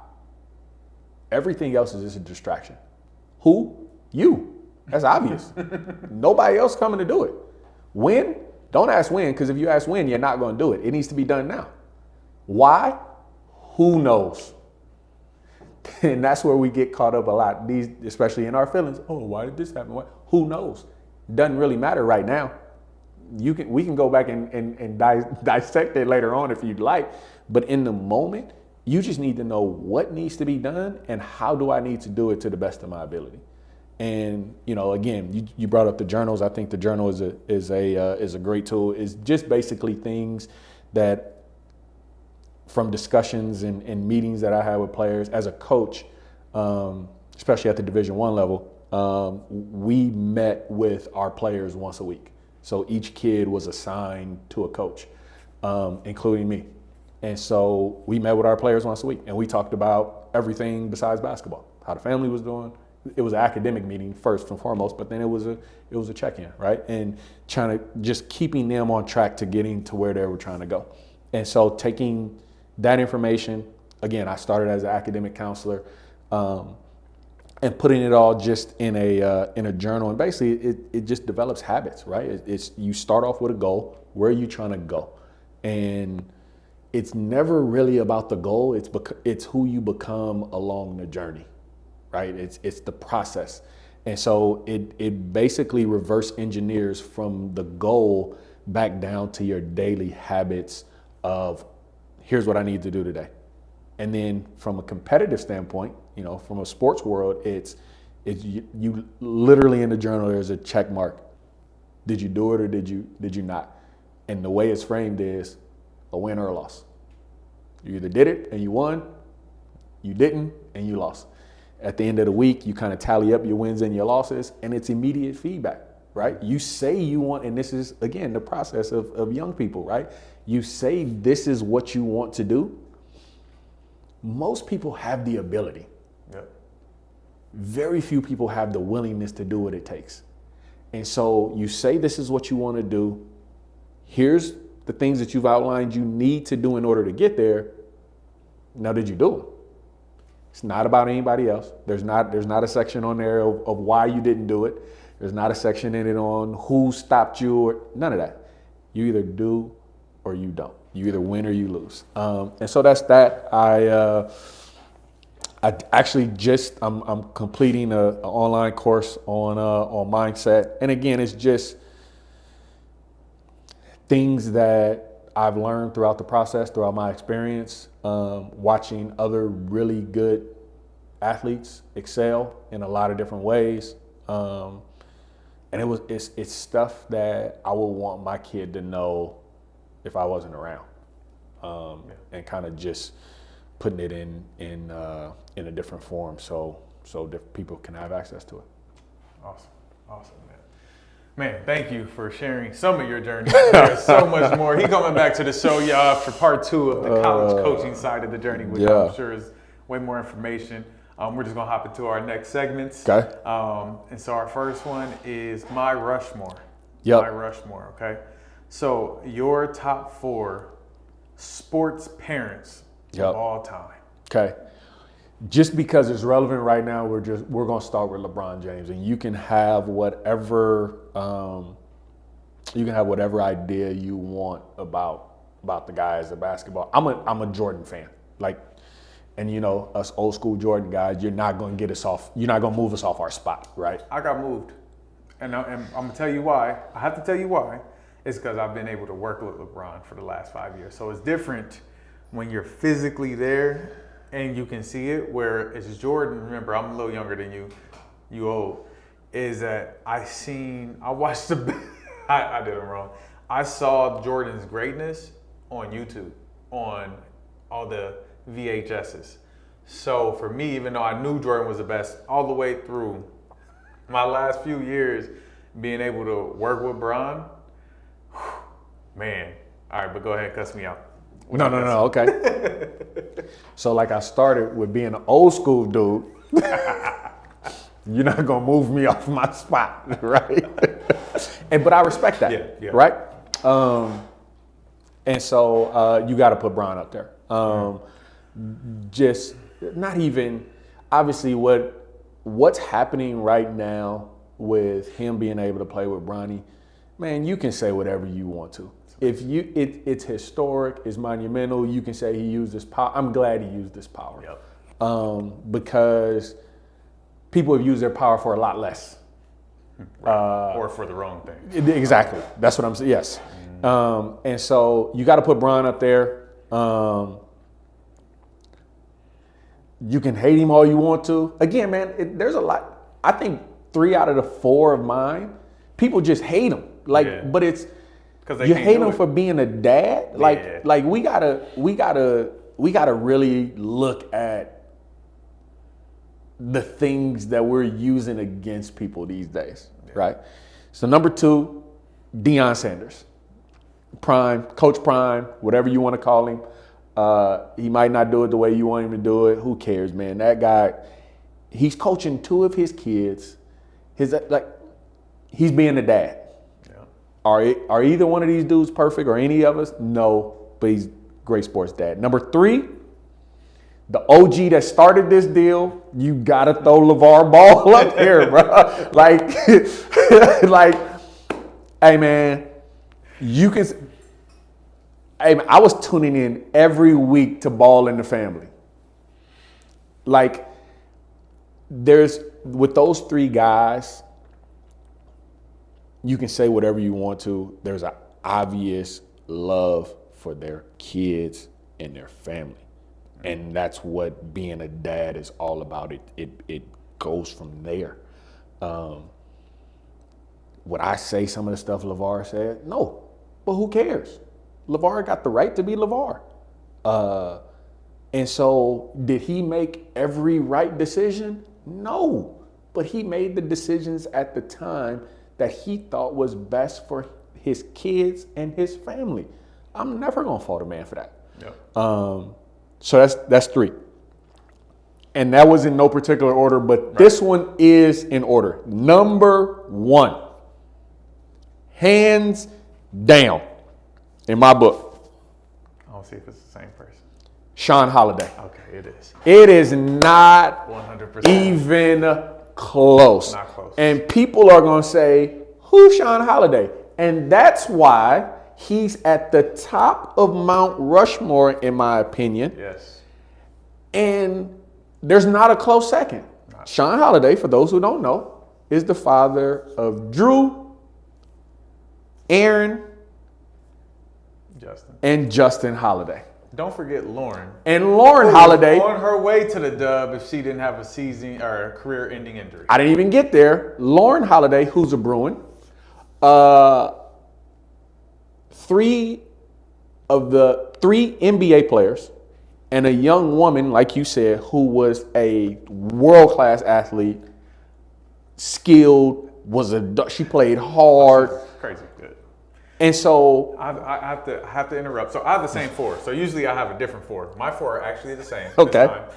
Everything else is just a distraction. Who? You. That's obvious. Nobody else coming to do it. When? Don't ask when, because if you ask when, you're not going to do it. It needs to be done now. Why? Who knows? And that's where we get caught up a lot, especially in our feelings. Oh, why did this happen? Who knows? Doesn't really matter right now. We can go back and dissect it later on if you'd like. But in the moment, you just need to know what needs to be done and how do I need to do it to the best of my ability. And again, you brought up the journals. I think the journal is a great tool. It's just basically things that, from discussions and meetings that I had with players as a coach, especially at the Division I level, we met with our players once a week. So each kid was assigned to a coach, including me. And so we met with our players once a week, and we talked about everything besides basketball, how the family was doing. It was an academic meeting first and foremost, but then it was a check-in, right? And trying to just keeping them on track to getting to where they were trying to go. And so taking that information, again, I started as an academic counselor, and putting it all just in a journal, and basically it just develops habits, right? It's you start off with a goal. Where are you trying to go? And it's never really about the goal. It's who you become along the journey, right? It's the process. And so it basically reverse engineers from the goal back down to your daily habits of, here's what I need to do today. And then from a competitive standpoint, from a sports world, it's you literally in the journal, there's a check mark. Did you do it or did you not? And the way it's framed is a win or a loss. You either did it and you won, you didn't and you lost. At the end of the week, you kind of tally up your wins and your losses, and it's immediate feedback, right? You say you want, and this is, again, the process of young people, right? You say this is what you want to do. Most people have the ability. Yep. Very few people have the willingness to do what it takes. And so you say this is what you want to do. Here's the things that you've outlined you need to do in order to get there. Now, did you do them? It's not about anybody else. There's not a section on there of why you didn't do it. There's not a section in it on who stopped you or none of that. You either do or you don't. You either win or you lose. And so that's that. I actually I'm completing an online course on mindset. And again, it's just things that I've learned throughout the process, throughout my experience, watching other really good athletes excel in a lot of different ways. And it's stuff that I would want my kid to know if I wasn't around, and kind of just putting it in a different form so different people can have access to it. Awesome, man. Man, thank you for sharing some of your journey. There's so much more. He's coming back to the show, y'all, for part 2 of the college coaching side of the journey, which I'm sure is way more information. We're just gonna hop into our next segments. Okay. And so our first one is my Rushmore. Yep. My Rushmore. Okay. So your top 4 sports parents of all time. Okay. Just because it's relevant right now, we're gonna start with LeBron James, and you can have whatever idea you want about the guy as a basketball. I'm a Jordan fan, and us old school Jordan guys, you're not gonna move us off our spot, right? I got moved, and I'm gonna tell you why. I have to tell you why, is because I've been able to work with LeBron for the last 5 years. So it's different when you're physically there and you can see it, where it's Jordan. Remember, I'm a little younger than you. You old. Is that I watched I did it wrong. I saw Jordan's greatness on YouTube, on all the VHSs. So for me, even though I knew Jordan was the best all the way through my last few years, being able to work with Bron, man. All right, but go ahead, cuss me out. No, okay. So like I started with being an old school dude. You're not gonna move me off my spot, right? But I respect that, yeah. right? And so you got to put Bron up there. Just not even obviously what's happening right now with him being able to play with Bronny. Man, you can say whatever you want to. If it's historic, it's monumental. You can say he used this power. I'm glad he used this power, because people have used their power for a lot less. Right. Or for the wrong thing. Exactly. That's what I'm saying. Yes. And so you got to put Bron up there. You can hate him all you want to. Again, man, there's a lot. I think 3 out of the 4 of mine, people just hate him. But it's you hate him for being a dad. Like we gotta really look at the things that we're using against people these days, right? So number 2, Deion Sanders. Prime, Coach Prime, whatever you want to call him. He might not do it the way you want him to do it. Who cares, man? That guy, he's coaching 2 of his kids. He's being a dad. Yeah. Are either one of these dudes perfect or any of us? No, but he's great sports dad. Number 3, the OG that started this deal, you gotta throw LeVar Ball up here, bro. Hey man, you can. Hey man, I was tuning in every week to Ball in the Family. Like, with those 3 guys, you can say whatever you want to. There's an obvious love for their kids and their family. And that's what being a dad is all about. It goes from there. Would I say some of the stuff LeVar said? No, but who cares? LeVar got the right to be LeVar. And so did he make every right decision? No, but he made the decisions at the time that he thought was best for his kids and his family. I'm never gonna fault a man for that. Yep. So that's 3. And that was in no particular order, but this one is in order. Number 1, hands down, in my book. I don't see if it's the same person. Sean Holiday. Okay, it is. It is not 100% even close. Not close. And people are going to say, who's Sean Holiday? And that's why he's at the top of Mount Rushmore, in my opinion. Yes. And there's not a close second. Sean Holiday, for those who don't know, is the father of Drew, Aaron, and Justin Holiday. Don't forget Lauren. And Lauren Holiday, on her way to the dub if she didn't have a season or a career-ending injury. I didn't even get there. Lauren Holiday, who's a Bruin. 3 of the 3 NBA players and a young woman, like you said, who was a world-class athlete, skilled, she played hard. Crazy good. And so I have to interrupt. So I have the same 4. So usually I have a different 4. My 4 are actually the same. Okay. This time.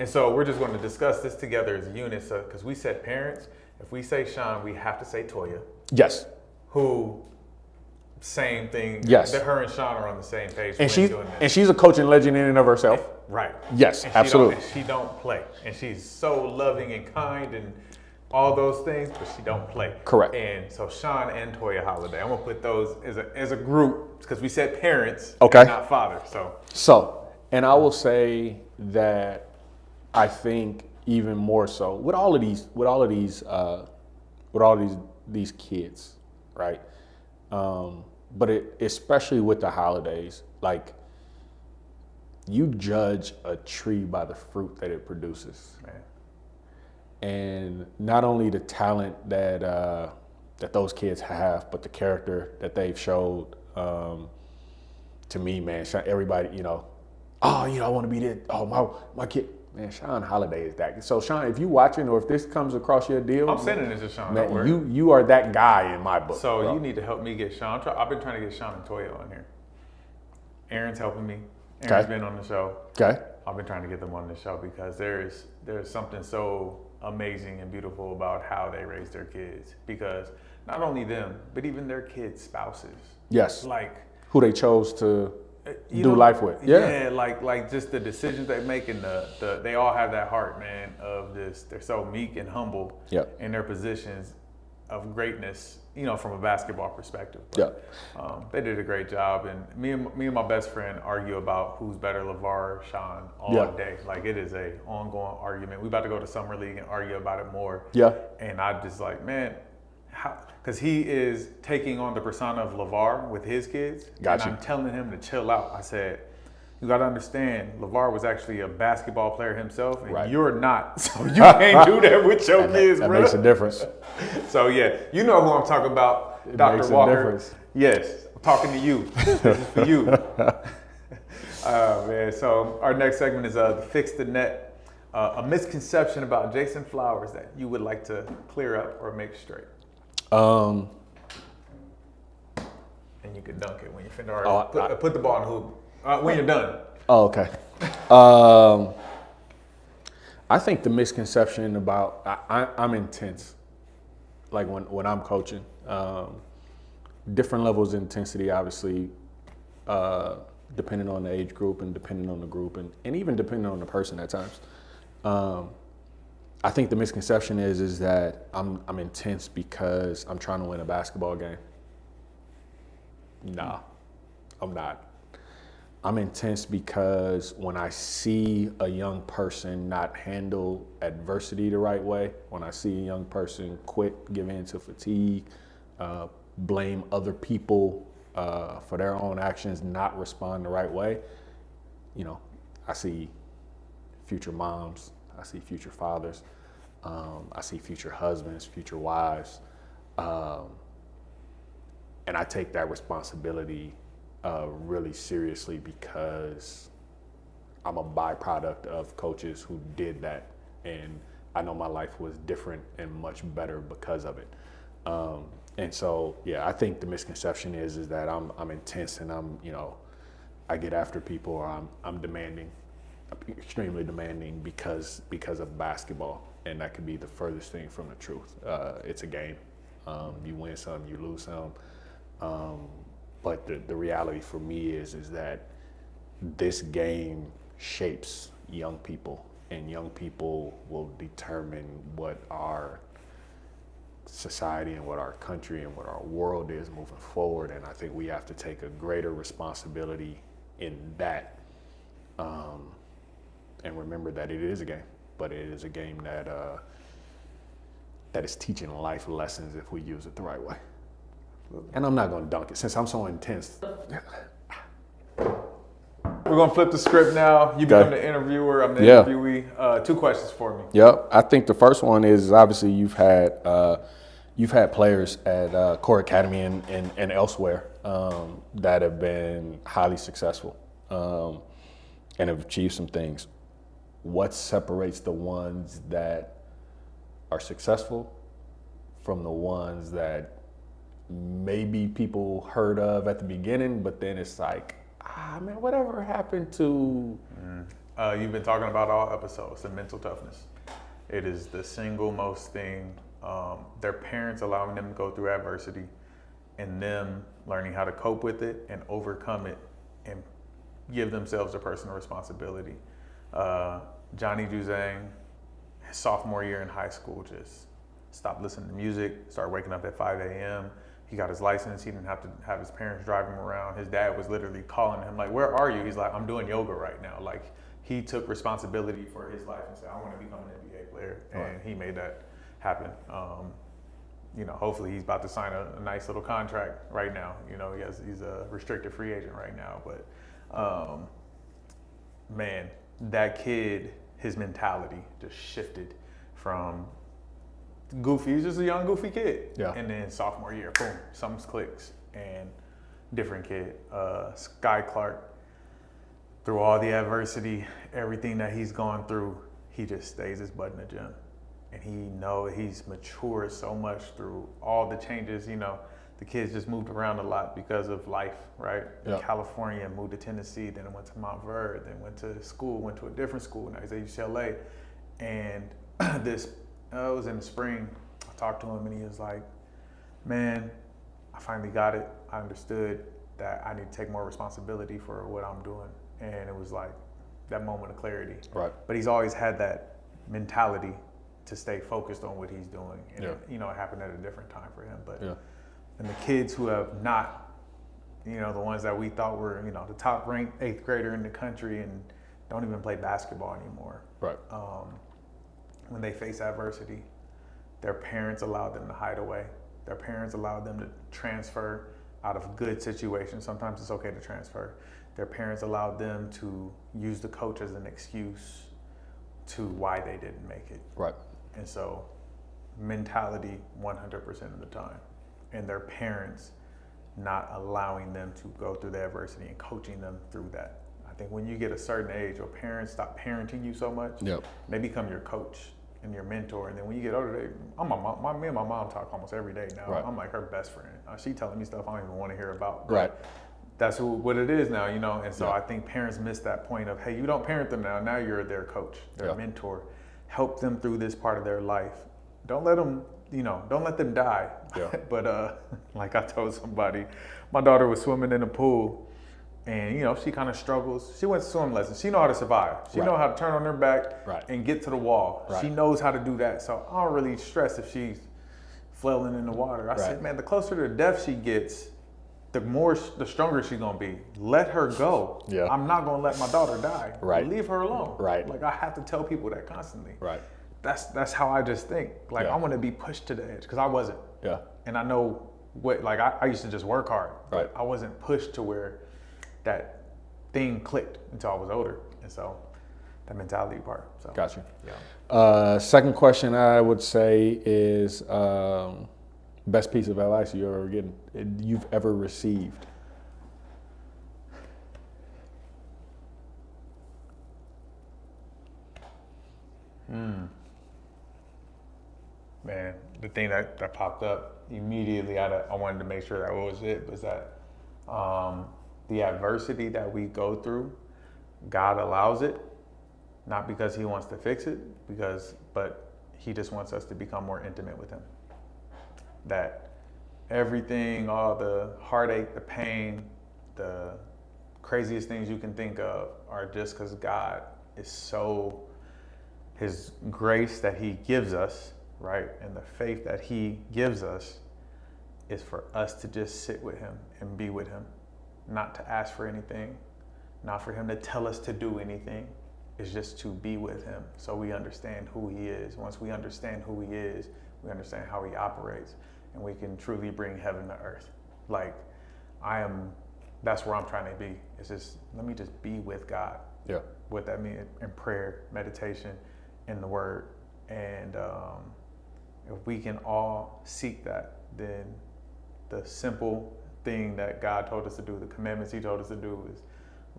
And so we're just going to discuss this together as a unit. So because we said parents, if we say Sean, we have to say Toya. Yes. Who, same thing. Yes. That her and Sean are on the same page. And she's a coaching legend in and of herself. Right. Yes, absolutely. She don't play, and she's so loving and kind and all those things, but she don't play. Correct. And so Sean and Toya Holiday, I'm gonna put those as a group because we said parents, okay, and not father. So, and I will say that I think even more so with all of these kids, right? but especially with the holidays, like you judge a tree by the fruit that it produces. Man. And not only the talent that that those kids have, but the character that they've showed. To me, man, everybody, oh, I want to be this. Oh, my kid, man, Sean Holiday is that. So, Sean, if you watching or if this comes across your deal, I'm sending this to Sean. man, Don't worry. you are that guy in my book. So bro. you need to help me get Sean. I've been trying to get Sean and Toya on here. Aaron's helping me. Aaron's been on the show. Okay. I've been trying to get them on the show because there's something so amazing and beautiful about how they raise their kids. Because not only them, but even their kids' spouses. Yes. Like who they chose to do life with. Yeah, like just the decisions they make and they all have that heart, man, of this. They're so meek and humble in their positions of greatness, from a basketball perspective. But, they did a great job, and me and my best friend argue about who's better, LeVar or Sean, all day. Like it is a ongoing argument. We about to go to summer league and argue about it more. Yeah. And I just like, man, because he is taking on the persona of LeVar with his kids. Gotcha. And I'm telling him to chill out. I said, you got to understand, LeVar was actually a basketball player himself, and you're not. So you can't do that with your kids, bro. That makes a difference. So yeah, you know who I'm talking about, Dr. Walker. Yes, I'm talking to you. This is for you. Man, so our next segment is the Fix the Net. A misconception about Jason Flowers that you would like to clear up or make straight. And you can dunk it when you're finished. Put the ball in the hoop when you're done. Oh, okay. I think the misconception about I'm intense. Like when I'm coaching, different levels of intensity, obviously, depending on the age group and depending on the group and even depending on the person at times. I think the misconception is that I'm intense because I'm trying to win a basketball game. Nah, I'm not. I'm intense because when I see a young person not handle adversity the right way, when I see a young person quit, give in to fatigue, blame other people for their own actions, not respond the right way, I see future moms, I see future fathers, I see future husbands, future wives, and I take that responsibility really seriously because I'm a byproduct of coaches who did that, and I know my life was different and much better because of it. And so, yeah, I think the misconception is that I'm intense and I get after people, or I'm demanding, extremely demanding because of basketball, and that could be the furthest thing from the truth. It's a game. You win some, you lose some. But the reality for me is that this game shapes young people, and young people will determine what our society and what our country and what our world is moving forward. And I think we have to take a greater responsibility in that, and remember that it is a game, but it is a game that is teaching life lessons if we use it the right way. And I'm not going to dunk it since I'm so intense. We're going to flip the script now. You become the interviewer. I'm the interviewee. 2 questions for me. Yep. I think the first one is obviously you've had players at Core Academy and elsewhere that have been highly successful and have achieved some things. What separates the ones that are successful from the ones that maybe people heard of at the beginning, but then it's like, man, whatever happened to? You've been talking about all episodes, the mental toughness. It is the single most thing. Their parents allowing them to go through adversity and them learning how to cope with it and overcome it and give themselves a personal responsibility. Johnny Juzang, his sophomore year in high school, just stopped listening to music, started waking up at 5 a.m. He got his license. He didn't have to have his parents drive him around. His dad was literally calling him like, "Where are you?" He's like, "I'm doing yoga right now." Like, he took responsibility for his life and said, "I want to become an NBA player." And he made that happen. hopefully he's about to sign a nice little contract right now. He's a restricted free agent right now, but man, that kid, his mentality just shifted from goofy. He's just a young goofy kid. Yeah. And then sophomore year, boom, something clicks, and different kid. Sky Clark, through all the adversity, everything that he's gone through, he just stays his butt in the gym. And he's matured so much through all the changes. The kids just moved around a lot because of life, right? Yeah. In California, moved to Tennessee, then went to Mount Verde, then went to school, went to a different school, now he's at UCLA. And it was in the spring, I talked to him and he was like, man, I finally got it. I understood that I need to take more responsibility for what I'm doing. And it was like that moment of clarity. Right. But he's always had that mentality to stay focused on what he's doing. And Yeah. it happened at a different time for him. But Yeah. and the kids who have not, the ones that we thought were, the top ranked 8th grader in the country and don't even play basketball anymore. Right. When they face adversity, their parents allowed them to hide away. Their parents allowed them to transfer out of good situations. Sometimes it's okay to transfer. Their parents allowed them to use the coach as an excuse to why they didn't make it. Right. And so mentality 100% of the time. And their parents not allowing them to go through the adversity and coaching them through that. I think when you get a certain age, your parents stop parenting you so much, Yep. they become your coach and your mentor. And then when you get older, me and my mom talk almost every day now. Right. I'm like her best friend. She telling me stuff I don't even want to hear about. Right. That's what it is now, And so Yeah. I think parents miss that point of, hey, you don't parent them now. Now you're their coach, their Yeah. mentor. Help them through this part of their life. Don't let them, don't let them die. Yeah. But like I told somebody, my daughter was swimming in a pool, and she kind of struggles. She went to swim lessons. She know how to survive. She Right. know how to turn on her back Right. and get to the wall. Right. She knows how to do that. So I don't really stress if she's flailing in the water. I said, Right. man, the closer to death she gets, the stronger she's gonna be. Let her go. Yeah. I'm not gonna let my daughter die. Right. Leave her alone. Right. Like I have to tell people that constantly. Right. That's how I just think. Like Yeah. I want to be pushed to the edge because I wasn't. Yeah. And I know I used to just work hard, Right. but I wasn't pushed to where that thing clicked until I was older. And so that mentality part. So Got you. yeah. Second question I would say is best piece of advice you've ever received. Man, the thing that popped up immediately, I wanted to make sure that was it, was that the adversity that we go through, God allows it, not because he wants to fix it, but he just wants us to become more intimate with him. That everything, all the heartache, the pain, the craziest things you can think of are just because God is his grace that he gives us, right? And the faith that he gives us is for us to just sit with him and be with him, not to ask for anything, not for him to tell us to do anything. It's just to be with him so we understand who he is. Once we understand who he is, we understand how he operates, and we can truly bring heaven to earth. Like that's where I'm trying to be. It's just, let me just be with God. Yeah. What that means in prayer, meditation, in the word. And if we can all seek that, then the simple thing that God told us to do, the commandments he told us to do, is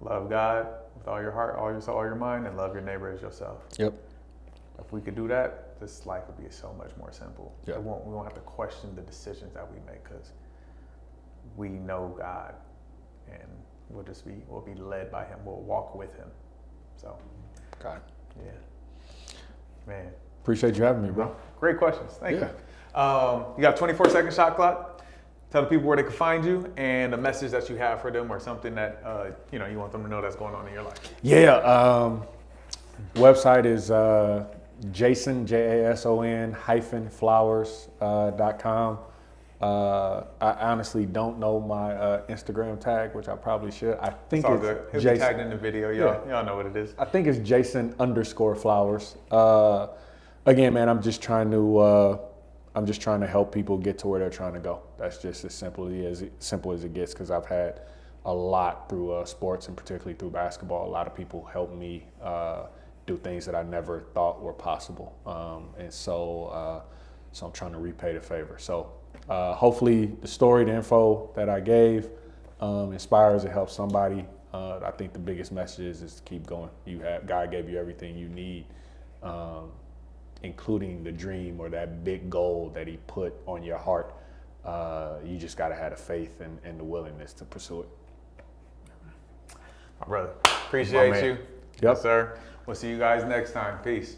love God with all your heart, all your soul, all your mind, and love your neighbor as yourself. Yep. If we could do that, this life would be so much more simple. Yeah. We won't have to question the decisions that we make because we know God, and we'll be led by him. We'll walk with him. So, Got it. yeah, man. Appreciate you having me, bro. Great questions. Thank Yeah. you. You got a 24-second shot clock. Tell the people where they can find you and a message that you have for them, or something that you want them to know that's going on in your life. Yeah. Website is Jason, JASON -flowers.com. I honestly don't know my Instagram tag, which I probably should. I think It's all it's good. He'll be Jason. tagged in the video. Y'all know what it is. I think it's Jason _flowers. Again, man, I'm just trying to I'm just trying to help people get to where they're trying to go. That's just as simple as it gets, because I've had a lot through sports, and particularly through basketball. A lot of people helped me do things that I never thought were possible, and so I'm trying to repay the favor. So hopefully the story, the info that I gave inspires and helps somebody. I think the biggest message is to keep going. God gave you everything you need, including the dream or that big goal that he put on your heart. You just got to have the faith and the willingness to pursue it. My brother, appreciate you. Yep. Yes, sir. We'll see you guys next time. Peace.